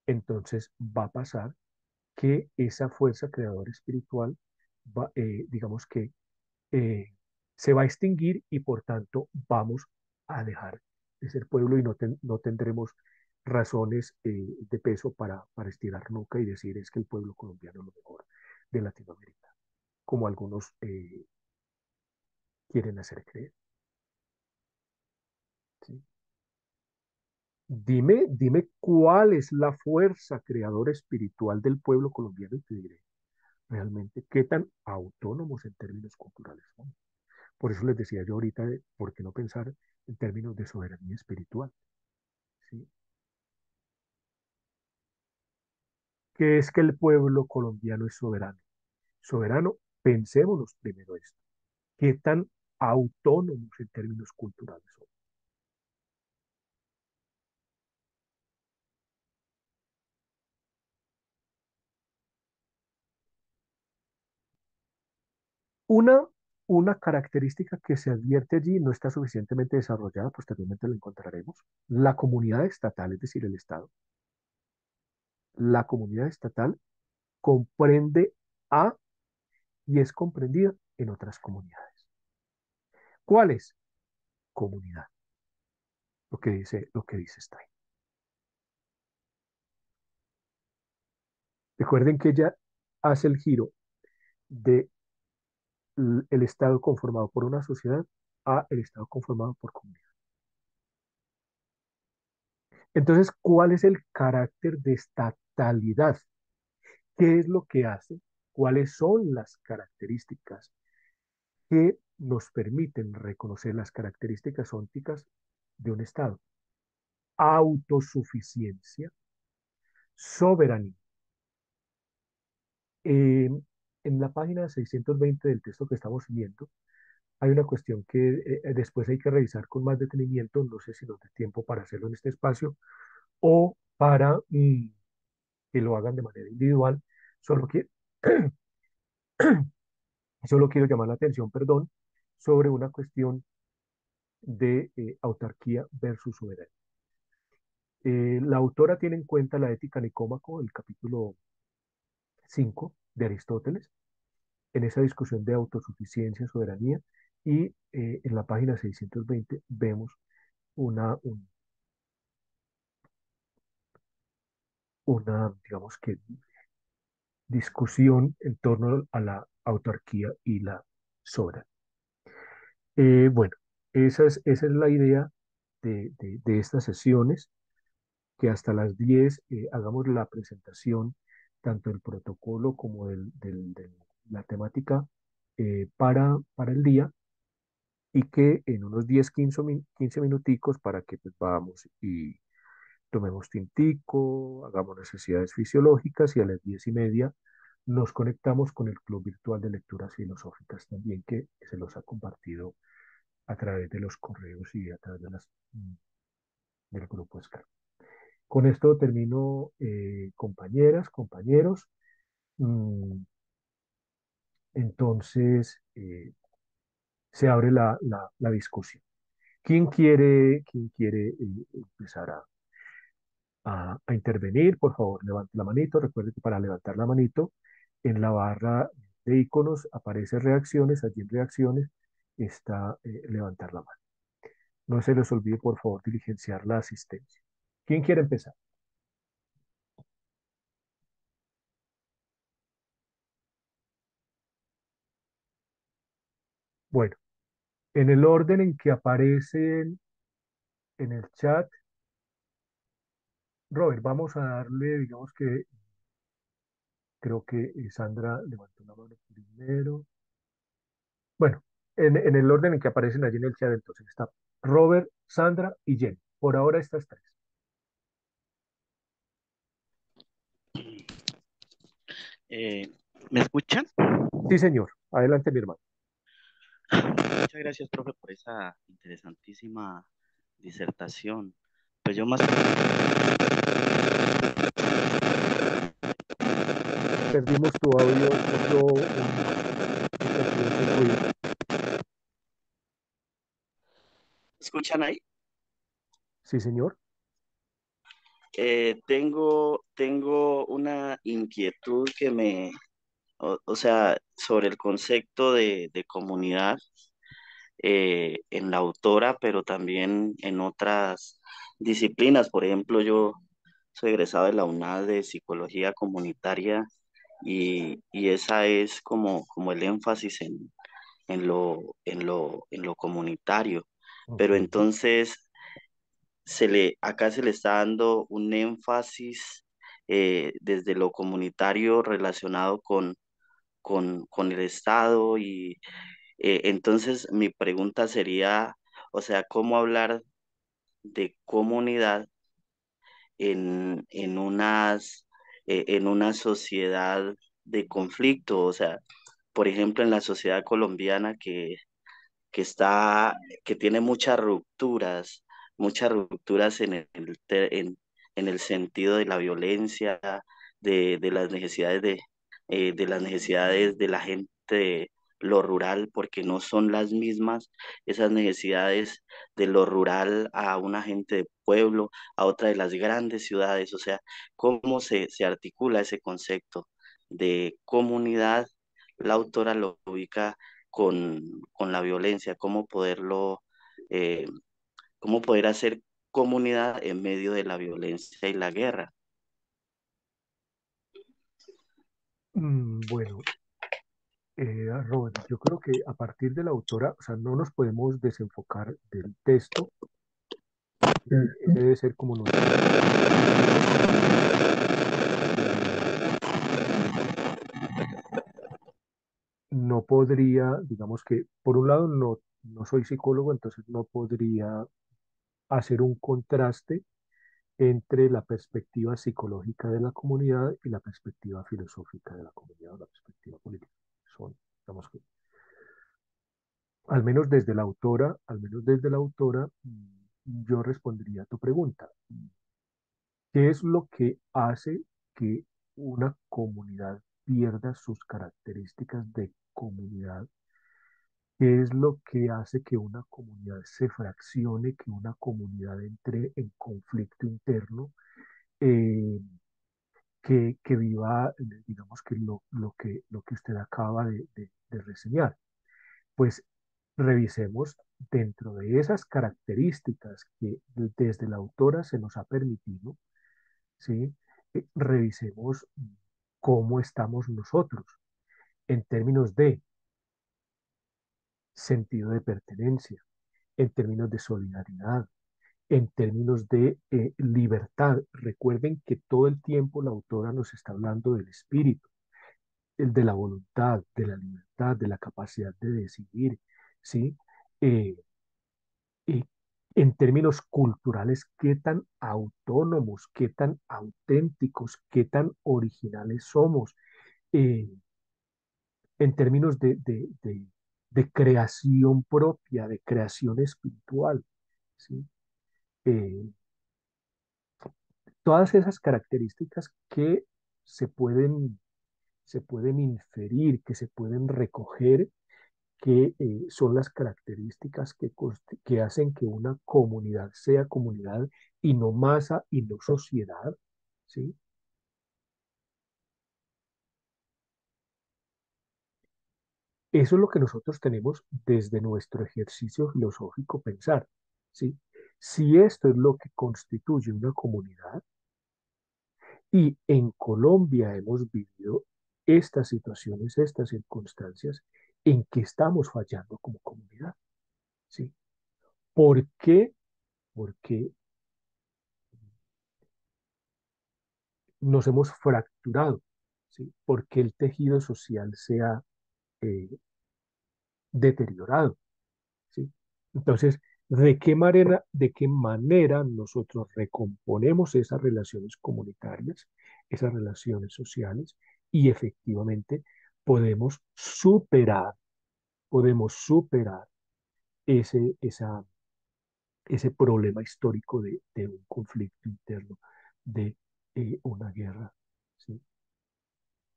entonces va a pasar que esa fuerza creadora espiritual, digamos que eh, se va a extinguir y por tanto vamos a dejar de ser pueblo y no tendremos razones de peso para estirar nuca y decir es que el pueblo colombiano es lo mejor de Latinoamérica, como algunos quieren hacer creer. ¿Sí? Dime cuál es la fuerza creadora espiritual del pueblo colombiano y te diré realmente qué tan autónomos en términos culturales son. Por eso les decía yo ahorita, ¿por qué no pensar en términos de soberanía espiritual? ¿Sí? ¿Qué es que el pueblo colombiano es soberano? Soberano, pensémonos primero esto. ¿Qué tan autónomos en términos culturales son? Una, una característica que se advierte allí no está suficientemente desarrollada, posteriormente la encontraremos. La comunidad estatal, es decir, el Estado, la comunidad estatal comprende a y es comprendida en otras comunidades. ¿Cuáles? Comunidad, lo que dice Stein. Recuerden que ella hace el giro de el Estado conformado por una sociedad a el Estado conformado por comunidad. Entonces, ¿cuál es el carácter de estatalidad? ¿Qué es lo que hace? ¿Cuáles son las características que nos permiten reconocer las características ópticas de un Estado? Autosuficiencia, soberanía. Eh, en la página 620 del texto que estamos viendo, hay una cuestión que después hay que revisar con más detenimiento, no sé si nos dé tiempo para hacerlo en este espacio o para que lo hagan de manera individual. Solo, que, solo quiero llamar la atención, perdón, sobre una cuestión de autarquía versus soberanía. La autora tiene en cuenta la ética Nicómaco, el capítulo 5 de Aristóteles, en esa discusión de autosuficiencia, soberanía, y en la página 620 vemos una, digamos que, discusión en torno a la autarquía y la soberanía. Bueno, esa es la idea de estas sesiones, que hasta las 10 hagamos la presentación tanto del protocolo como de la temática para el día y que en unos 10 15 minuticos para que pues, vamos y tomemos tintico, hagamos necesidades fisiológicas y a las 10:30 nos conectamos con el Club Virtual de Lecturas Filosóficas también que se los ha compartido a través de los correos y a través del grupo Skype. Con esto termino, compañeras, compañeros. Mm, Entonces, se abre la discusión. ¿Quién quiere empezar a intervenir? Por favor, levante la manito. Recuerde que para levantar la manito, en la barra de iconos aparece reacciones. Allí en reacciones está levantar la mano. No se les olvide, por favor, diligenciar la asistencia. ¿Quién quiere empezar? Bueno, en el orden en que aparecen en el chat, Robert, vamos a darle, digamos que creo que Sandra levantó la mano primero. Bueno, en el orden en que aparecen allí en el chat, entonces está Robert, Sandra y Jen. Por ahora estas tres. Eh, ¿Me escuchan? Sí, señor. Adelante, mi hermano. Muchas gracias, profe, por esa interesantísima disertación. Pues yo más o menos... Perdimos tu audio, otro, mientras que hace ruido. ¿Escuchan ahí? Sí, señor. Tengo una inquietud o sea, sobre el concepto de comunidad en la autora, pero también en otras disciplinas. Por ejemplo, yo soy egresado de la UNAD de Psicología Comunitaria y esa es como el énfasis en lo comunitario. Ok. Pero entonces acá se le está dando un énfasis desde lo comunitario relacionado con el Estado y entonces mi pregunta sería, o sea, ¿cómo hablar de comunidad en una sociedad de conflicto? O sea, por ejemplo, en la sociedad colombiana que está, que tiene muchas rupturas en el sentido de la violencia, de las necesidades de las necesidades de la gente de lo rural, porque no son las mismas esas necesidades de lo rural a una gente de pueblo, a otra de las grandes ciudades. O sea, cómo se articula ese concepto de comunidad. La autora lo ubica con la violencia, eh, cómo poder hacer comunidad en medio de la violencia y la guerra. Bueno, Robert, yo creo que a partir de la autora, o sea, no nos podemos desenfocar del texto, porque ese debe ser como nuestra guía. Eh, no podría, digamos que, por un lado, no soy psicólogo, entonces no podría hacer un contraste entre la perspectiva psicológica de la comunidad y la perspectiva filosófica de la comunidad, o la perspectiva política. Son, digamos que, al menos desde la autora, yo respondería a tu pregunta. ¿Qué es lo que hace que una comunidad pierda sus características de comunidad? ¿Qué es lo que hace que una comunidad se fraccione, que una comunidad entre en conflicto interno, eh, que viva, digamos que lo que usted acaba de reseñar? Pues revisemos dentro de esas características que desde la autora se nos ha permitido, ¿sí? Revisemos cómo estamos nosotros en términos de sentido de pertenencia, en términos de solidaridad, en términos de libertad. Recuerden que todo el tiempo la autora nos está hablando del espíritu, el de la voluntad, de la libertad, de la capacidad de decidir, ¿sí? Eh, y en términos culturales, qué tan autónomos, qué tan auténticos, qué tan originales somos. Eh, en términos de creación propia, de creación espiritual, ¿sí? Eh, todas esas características que se pueden, se pueden inferir, que se pueden recoger, que son las características que hacen que una comunidad sea comunidad y no masa y no sociedad, ¿sí? Eso es lo que nosotros tenemos desde nuestro ejercicio filosófico pensar, ¿sí? Si esto es lo que constituye una comunidad y en Colombia hemos vivido estas situaciones, estas circunstancias en que estamos fallando como comunidad, ¿sí? ¿Por qué? Porque nos hemos fracturado, ¿sí? Porque el tejido social se ha eh, deteriorado, ¿sí? Entonces, de qué manera nosotros recomponemos esas relaciones comunitarias, esas relaciones sociales? y efectivamente podemos superar, podemos superar ese, ese problema histórico de un conflicto interno, de una guerra. ¿Sí?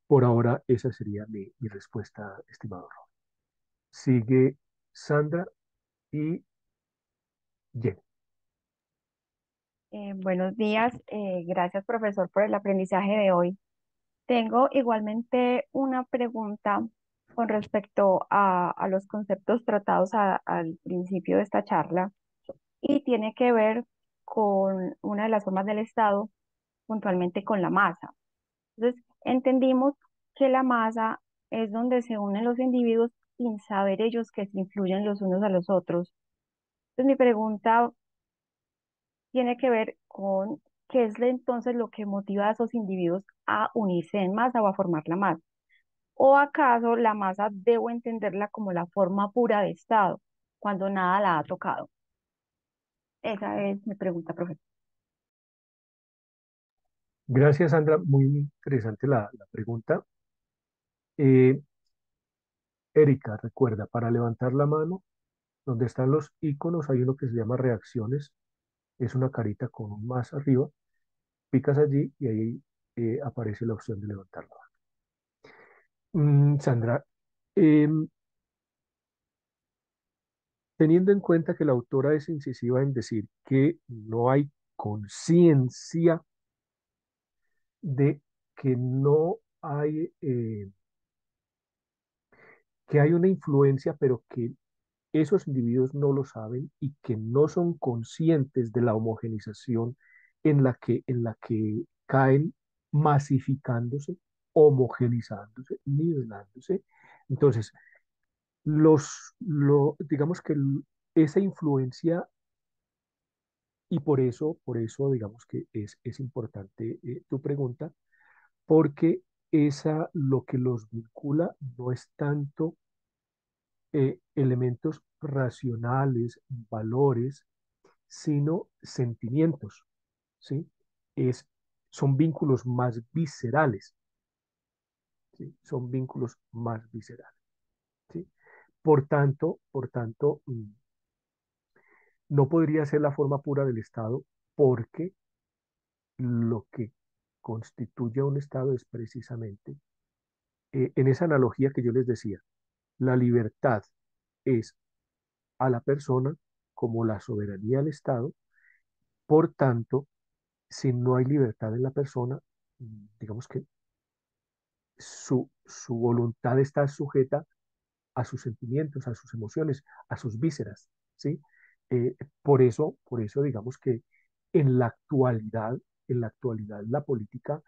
Por ahora, esa sería mi respuesta, estimado Ron. Sigue Sandra y Jen. Buenos días, gracias profesor por el aprendizaje de hoy. Tengo igualmente una pregunta con respecto a los conceptos tratados al principio de esta charla y tiene que ver con una de las formas del Estado, puntualmente con la masa. Entonces, entendimos que la masa es donde se unen los individuos sin saber ellos que se influyen los unos a los otros. Entonces, mi pregunta tiene que ver con qué es entonces lo que motiva a esos individuos a unirse en masa o a formar la masa. ¿O acaso la masa debo entenderla como la forma pura de Estado, cuando nada la ha tocado? Esa es mi pregunta, profesor. Gracias, Sandra. Muy interesante la pregunta. Eh, Erika, recuerda, para levantar la mano, donde están los iconos, hay uno que se llama reacciones. Es una carita con un más arriba. Picas allí y ahí aparece la opción de levantar la mano. Sandra, em, teniendo en cuenta que la autora es incisiva en decir que no hay conciencia de que no hay, que hay una influencia, pero que esos individuos no lo saben y que no son conscientes de la homogenización en la que caen masificándose, homogenizándose, nivelándose. Entonces, digamos que esa influencia, y por eso digamos que es importante tu pregunta, porque lo que los vincula no es tanto elementos racionales, valores, sino sentimientos, ¿sí? Es, son vínculos más viscerales, ¿sí? Son vínculos más viscerales, ¿sí? Por tanto, no podría ser la forma pura del Estado porque lo que constituye a un Estado es precisamente, en esa analogía que yo les decía, la libertad es a la persona como la soberanía del Estado. Por tanto, si no hay libertad en la persona, digamos que su voluntad está sujeta a sus sentimientos, a sus emociones, a sus vísceras, ¿sí? Por eso digamos que en la actualidad, en la actualidad la política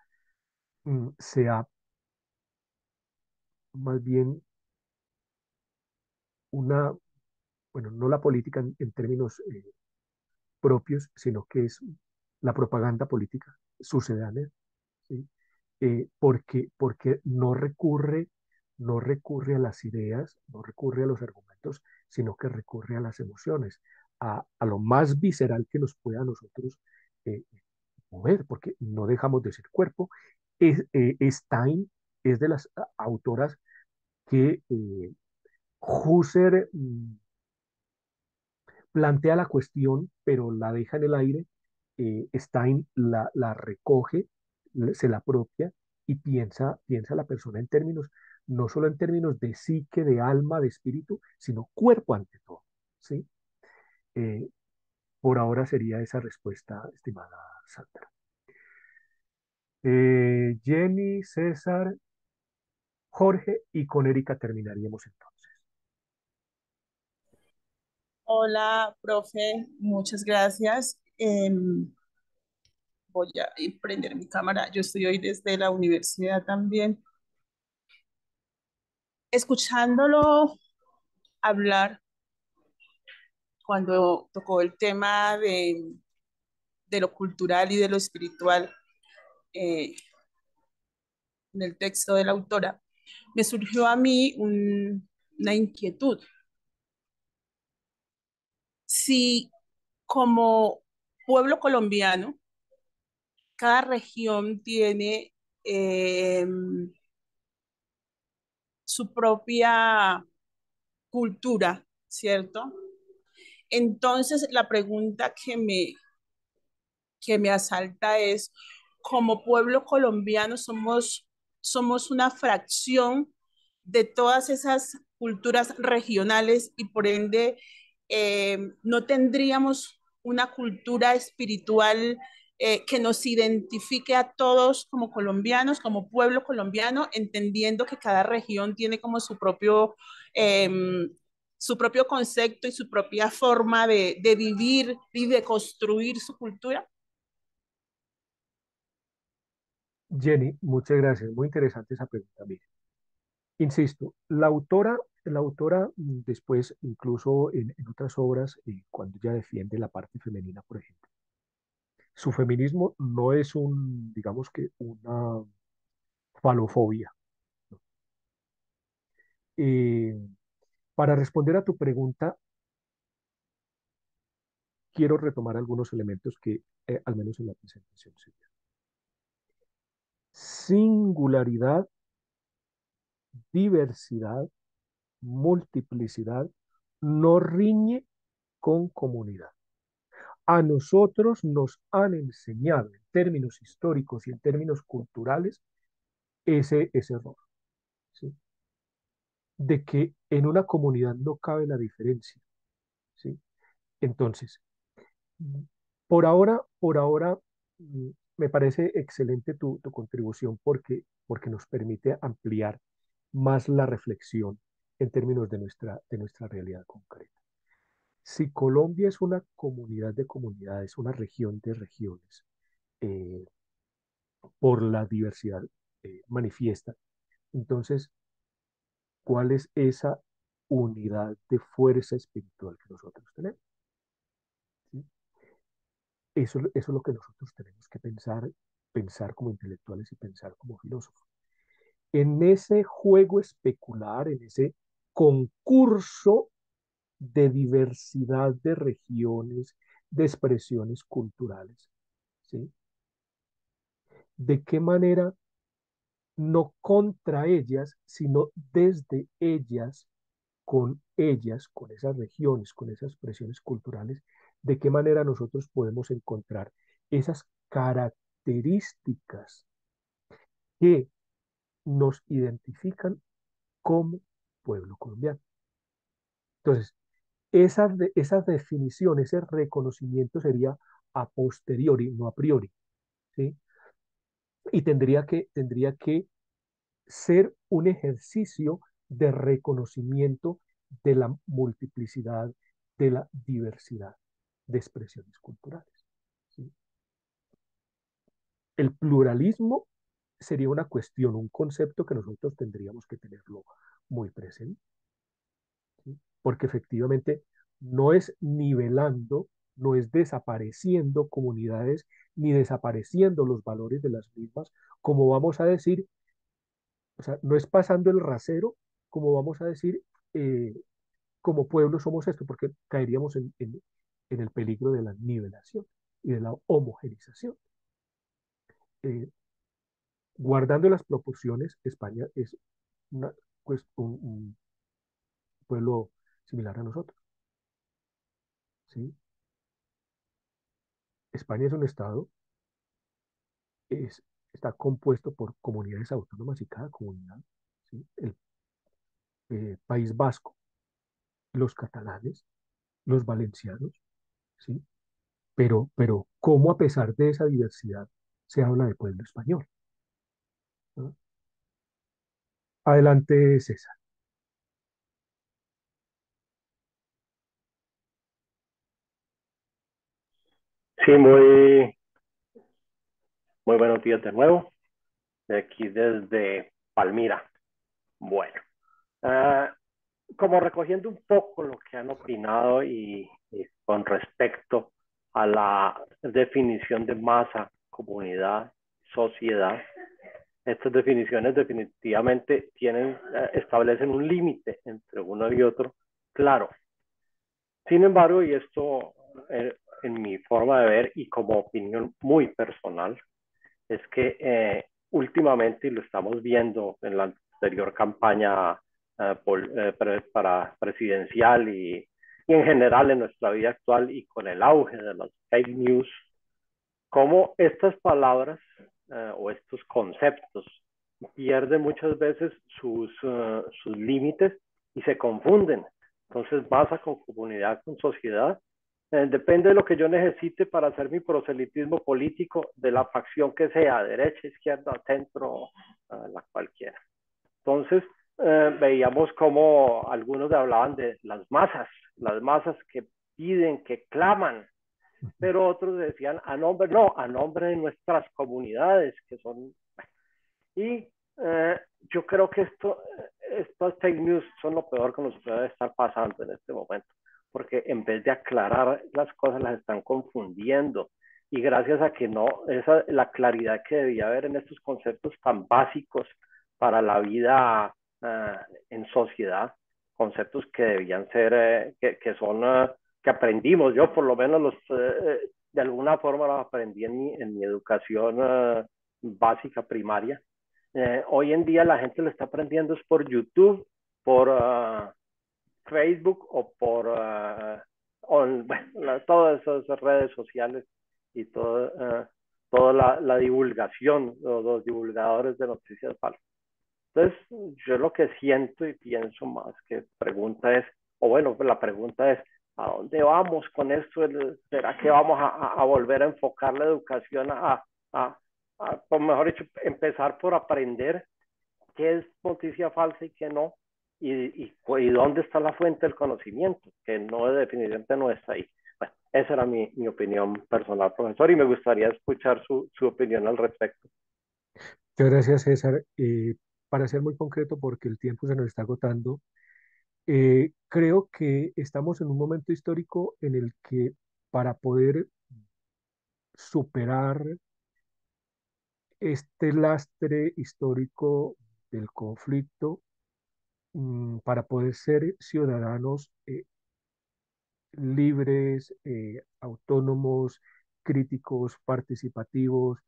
se ha más bien una, bueno, no la política en términos propios, sino que es la propaganda política sucedánea, ¿sí? Porque no recurre a las ideas, no recurre a los argumentos, sino que recurre a las emociones, a lo más visceral que nos pueda a nosotros eh, mover, porque no dejamos de ser cuerpo. Stein es de las autoras que Husserl plantea la cuestión, pero la deja en el aire. Stein la recoge, se la apropia y piensa la persona en términos, no solo en términos de psique, de alma, de espíritu, sino cuerpo ante todo. ¿Sí? Eh, por ahora sería esa respuesta, estimada Sandra. Jenny, César, Jorge y con Erika terminaríamos entonces. Hola, profe, muchas gracias. Voy a prender mi cámara. Yo estoy hoy desde la universidad también. Escuchándolo hablar cuando tocó el tema de lo cultural y de lo espiritual eh, en el texto de la autora, me surgió a mí una inquietud. Si como pueblo colombiano, cada región tiene su propia cultura, ¿cierto? Entonces, la pregunta que me asalta es, como pueblo colombiano somos una fracción de todas esas culturas regionales y por ende no tendríamos una cultura espiritual que nos identifique a todos como colombianos, como pueblo colombiano, entendiendo que cada región tiene como su propio concepto y su propia forma de vivir y de construir su cultura. Jenny, muchas gracias. Muy interesante esa pregunta. Mire, insisto, la autora después, incluso en otras obras, cuando ella defiende la parte femenina, por ejemplo, su feminismo no es digamos que una falofobia, ¿no? Eh, para responder a tu pregunta, quiero retomar algunos elementos que, al menos en la presentación, se dio. Singularidad, diversidad, multiplicidad, no riñe con comunidad. A nosotros nos han enseñado en términos históricos y en términos culturales ese error, ¿sí? De que en una comunidad no cabe la diferencia, ¿sí? Entonces, por ahora, me parece excelente tu contribución porque nos permite ampliar más la reflexión en términos de nuestra realidad concreta. Si Colombia es una comunidad de comunidades, una región de regiones, eh, por la diversidad manifiesta, entonces, ¿cuál es esa unidad de fuerza espiritual que nosotros tenemos? ¿Sí? Eso es lo que nosotros tenemos que pensar como intelectuales y pensar como filósofos. En ese juego especular, en ese concurso de diversidad de regiones, de expresiones culturales, ¿sí? ¿De qué manera, no contra ellas, sino desde ellas, con esas regiones, con esas expresiones culturales, de qué manera nosotros podemos encontrar esas características que nos identifican como pueblo colombiano? Entonces, esa definición, ese reconocimiento sería a posteriori, no a priori, ¿sí? Y tendría que ser un ejercicio de reconocimiento de la multiplicidad, de la diversidad de expresiones culturales, ¿sí? El pluralismo sería una cuestión, un concepto que nosotros tendríamos que tenerlo muy presente, ¿sí? Porque efectivamente no es nivelando, no es desapareciendo comunidades, ni desapareciendo los valores de las mismas, como vamos a decir, o sea, no es pasando el rasero, como vamos a decir, eh, como pueblo somos esto, porque caeríamos en el peligro de la nivelación y de la homogenización. Eh, Guardando las proporciones, España es pues, un pueblo similar a nosotros, ¿sí? España es un estado, es, está compuesto por comunidades autónomas y cada comunidad, ¿sí? El País Vasco, los catalanes, los valencianos, ¿sí? Pero ¿cómo a pesar de esa diversidad se habla de pueblo español? ¿No? Adelante, César. Sí, muy buenos días de nuevo, de aquí desde Palmira. Bueno, uh, como recogiendo un poco lo que han opinado y con respecto a la definición de masa, comunidad, sociedad, estas definiciones definitivamente establecen un límite entre uno y otro, claro. Sin embargo, y esto en mi forma de ver y como opinión muy personal, es que últimamente, y lo estamos viendo en posterior campaña para presidencial y en general en nuestra vida actual y con el auge de los fake news, cómo estas palabras o estos conceptos pierden muchas veces sus límites y se confunden. Entonces, masa con comunidad, con sociedad, depende de lo que yo necesite para hacer mi proselitismo político, de la facción que sea, derecha, izquierda, centro, la cualquiera. Entonces, veíamos como algunos hablaban de las masas que piden, que claman, pero otros decían a nombre, no, a nombre de nuestras comunidades, que son... Y yo creo que estas fake news son lo peor que nos puede estar pasando en este momento, porque en vez de aclarar las cosas las están confundiendo. Y gracias a que no, la claridad que debía haber en estos conceptos tan básicos para la vida en sociedad, conceptos que debían ser, que son, que aprendimos, yo por lo menos de alguna forma los aprendí en mi educación básica primaria. Hoy en día la gente lo está aprendiendo es por YouTube, por Facebook o por bueno, todas esas redes sociales y toda la divulgación, los divulgadores de noticias falsas. Entonces, yo lo que siento y pienso más que pregunta es, o bueno, la pregunta es, ¿a dónde vamos con esto? ¿Será que vamos a volver a enfocar la educación o mejor dicho, empezar por aprender qué es noticia falsa y qué no? Y dónde está la fuente del conocimiento, que no definitivamente no está ahí. Bueno, esa era mi opinión personal, profesor, y me gustaría escuchar su opinión al respecto. Muchas gracias, César. Para ser muy concreto, porque el tiempo se nos está agotando, creo que estamos en un momento histórico en el que para poder superar este lastre histórico del conflicto, para poder ser ciudadanos libres, autónomos, críticos, participativos,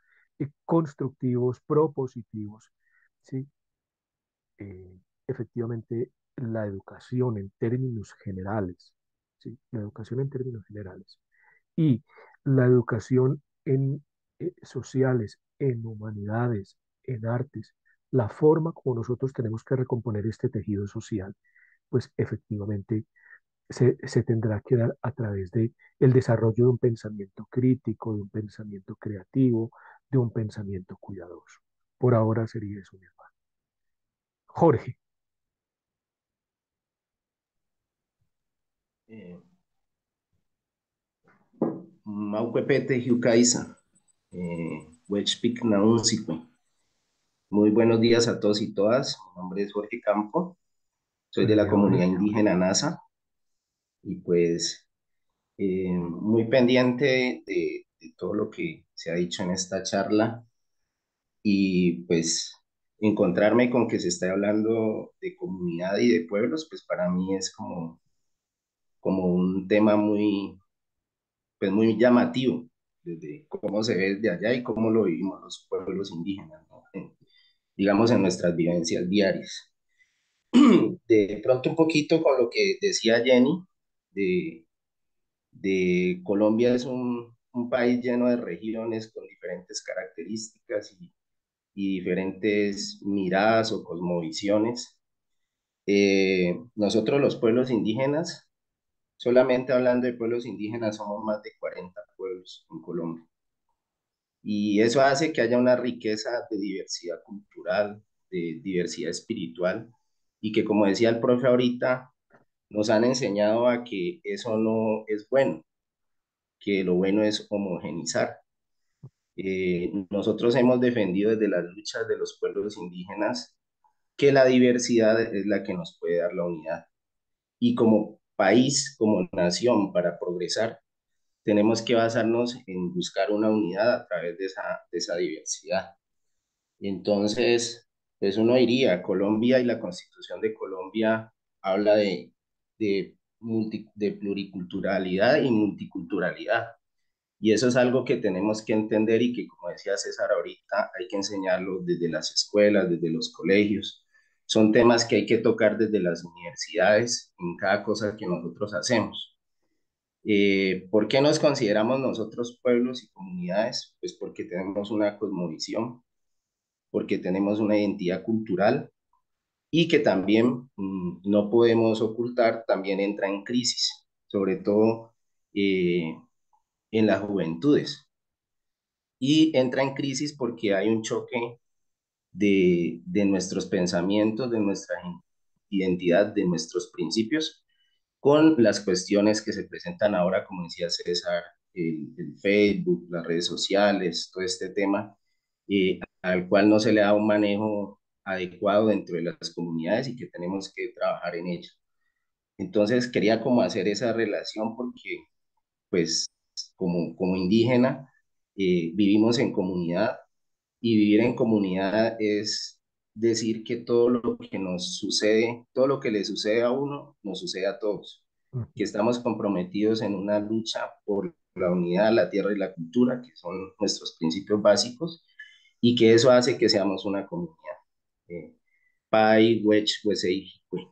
constructivos, propositivos, ¿sí? Efectivamente, la educación en términos generales, ¿sí? La educación en términos generales y la educación en sociales, en humanidades, en artes, la forma como nosotros tenemos que recomponer este tejido social, pues efectivamente se tendrá que dar a través de el desarrollo de un pensamiento crítico, de un pensamiento creativo, de un pensamiento cuidadoso. Por ahora sería eso, mi hermano. Jorge. Mauquepete Hiucaiza, Huechpic Naunzicue. Muy buenos días a todos y todas. Mi nombre es Jorge Campo, soy de Buen la día, Jorge. comunidad indígena NASA y pues muy pendiente de todo lo que se ha dicho en esta charla y pues encontrarme con que se está hablando de comunidad y de pueblos, pues para mí es como un tema pues muy llamativo, desde cómo se ve desde allá y cómo lo vivimos los pueblos indígenas, ¿no? Digamos en nuestras vivencias diarias. De pronto un poquito con lo que decía Jenny, de, de Colombia es un país lleno de regiones con diferentes características y diferentes miradas o cosmovisiones. Nosotros los pueblos indígenas, solamente hablando de pueblos indígenas, somos más de 40 pueblos en Colombia. Y eso hace que haya una riqueza de diversidad cultural, de diversidad espiritual, y que como decía el profe ahorita, nos han enseñado a que eso no es bueno, que lo bueno es homogenizar. Nosotros hemos defendido desde las luchas de los pueblos indígenas que la diversidad es la que nos puede dar la unidad. Y como país, como nación, para progresar, tenemos que basarnos en buscar una unidad a través de esa diversidad. Y entonces, pues uno diría, Colombia y la Constitución de Colombia habla de pluriculturalidad y multiculturalidad. Y eso es algo que tenemos que entender y que, como decía César ahorita, hay que enseñarlo desde las escuelas, desde los colegios, son temas que hay que tocar desde las universidades en cada cosa que nosotros hacemos. ¿Por qué nos consideramos nosotros pueblos y comunidades? Pues porque tenemos una cosmovisión, porque tenemos una identidad cultural y que también no podemos ocultar, también entra en crisis, sobre todo eh, en las juventudes. Y entra en crisis porque hay un choque de nuestros pensamientos, de nuestra identidad, de nuestros principios, con las cuestiones que se presentan ahora, como decía César, el Facebook, las redes sociales, todo este tema, al cual no se le da un manejo adecuado dentro de las comunidades y que tenemos que trabajar en ello. Entonces quería como hacer esa relación porque pues como indígena vivimos en comunidad y vivir en comunidad es decir que todo lo que nos sucede, todo lo que le sucede a uno, nos sucede a todos, que estamos comprometidos en una lucha por la unidad, la tierra y la cultura, que son nuestros principios básicos, y que eso hace que seamos una comunidad. Eh, Pai, Wech, Wesei, Hikui.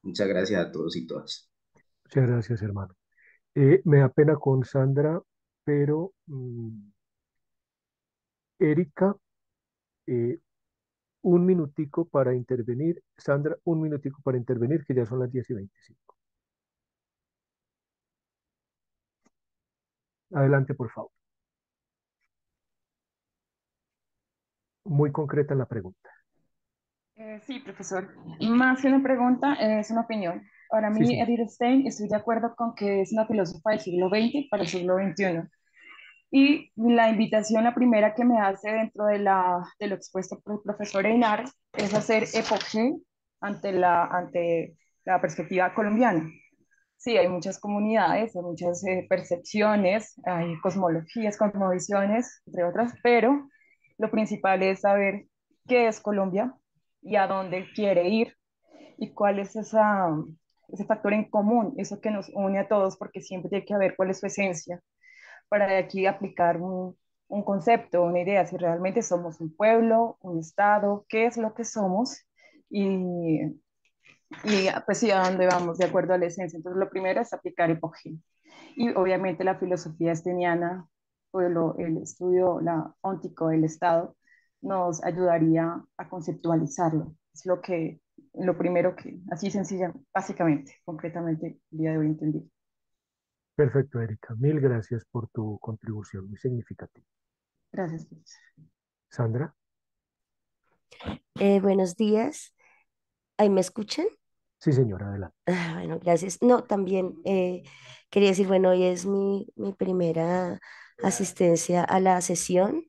Muchas gracias a todos y todas. Muchas gracias, hermano. Me da pena con Sandra, pero Erika, eh, un minutico para intervenir. Sandra, un minutico para intervenir, que ya son las 10:25. Adelante, por favor. Muy concreta la pregunta. Sí, profesor. Más que una pregunta, es una opinión. Para Sí, mí, señor. Edith Stein, estoy de acuerdo con que es una filósofa del siglo XX para el siglo XXI. Y la invitación, la primera que me hace dentro de lo expuesto por el profesor Einar, es hacer epogé ante la perspectiva colombiana. Sí, hay muchas comunidades, hay muchas percepciones, hay cosmologías, cosmovisiones, entre otras, pero lo principal es saber qué es Colombia y a dónde quiere ir y cuál es ese factor en común, eso que nos une a todos, porque siempre tiene que ver cuál es su esencia, para de aquí aplicar un concepto, una idea, si realmente somos un pueblo, un estado, qué es lo que somos y, y pues sí, a dónde vamos de acuerdo a la esencia. Entonces, lo primero es aplicar Hipogeo. Y obviamente la filosofía esteniana, o el estudio la, óntico del Estado, nos ayudaría a conceptualizarlo. Es lo primero que, así sencilla, básicamente, concretamente, el día de hoy entendí. Perfecto, Erika. Mil gracias por tu contribución, muy significativa. Gracias, profesor. Sandra. Buenos días. ¿Ahí me escuchan? Sí, señora, adelante. Bueno, gracias. No, también quería decir, bueno, hoy es mi primera asistencia a la sesión.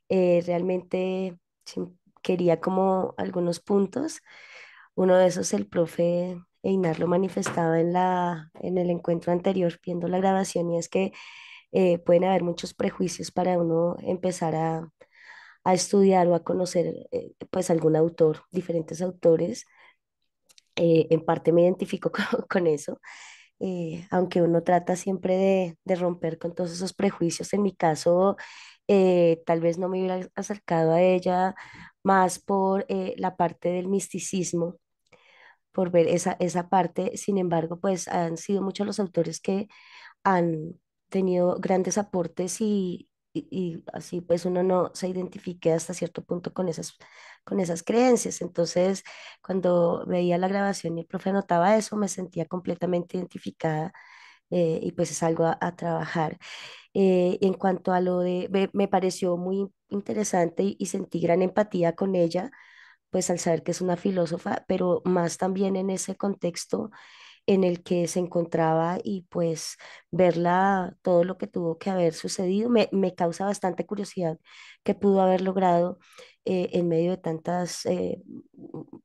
Realmente sí, quería como algunos puntos. Uno de esos el profe Einar lo manifestaba en el encuentro anterior, viendo la grabación, y es que pueden haber muchos prejuicios para uno empezar a estudiar o a conocer pues algún autor, diferentes autores. En parte me identifico con eso, aunque uno trata siempre de romper con todos esos prejuicios. En mi caso, tal vez no me hubiera acercado a ella más por la parte del misticismo, por ver esa parte. Sin embargo, pues han sido muchos los autores que han tenido grandes aportes y así pues uno no se identifique hasta cierto punto con esas creencias. Entonces, cuando veía la grabación y el profe notaba eso, me sentía completamente identificada, y pues es algo a trabajar. En cuanto a lo me pareció muy interesante y sentí gran empatía con ella, pues al saber que es una filósofa, pero más también en ese contexto en el que se encontraba y pues verla, todo lo que tuvo que haber sucedido, me causa bastante curiosidad que pudo haber logrado en medio de tantas,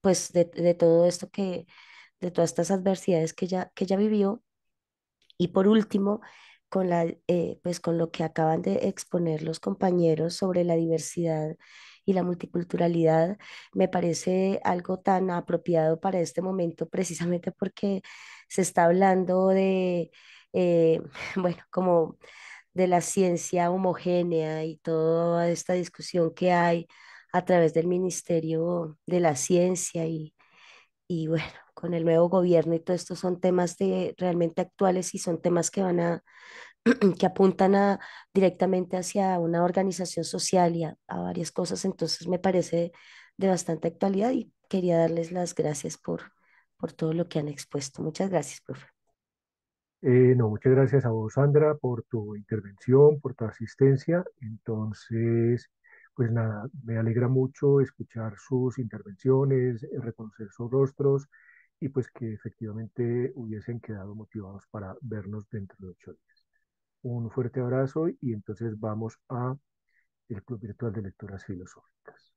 pues de todo esto de todas estas adversidades que ella vivió. Y por último, pues con lo que acaban de exponer los compañeros sobre la diversidad y la multiculturalidad, me parece algo tan apropiado para este momento, precisamente porque se está hablando eh, bueno, como de la ciencia homogénea y toda esta discusión que hay a través del Ministerio de la Ciencia y bueno, con el nuevo gobierno y todo esto son temas realmente actuales y son temas que van a, que apuntan directamente hacia una organización social y a varias cosas, entonces me parece de bastante actualidad y quería darles las gracias por todo lo que han expuesto. Muchas gracias, profe. No, muchas gracias a vos, Sandra, por tu intervención, por tu asistencia. Entonces, pues nada, me alegra mucho escuchar sus intervenciones, reconocer sus rostros y pues que efectivamente hubiesen quedado motivados para vernos dentro de 8 días. Un fuerte abrazo y entonces vamos a el Club Virtual de Lecturas Filosóficas.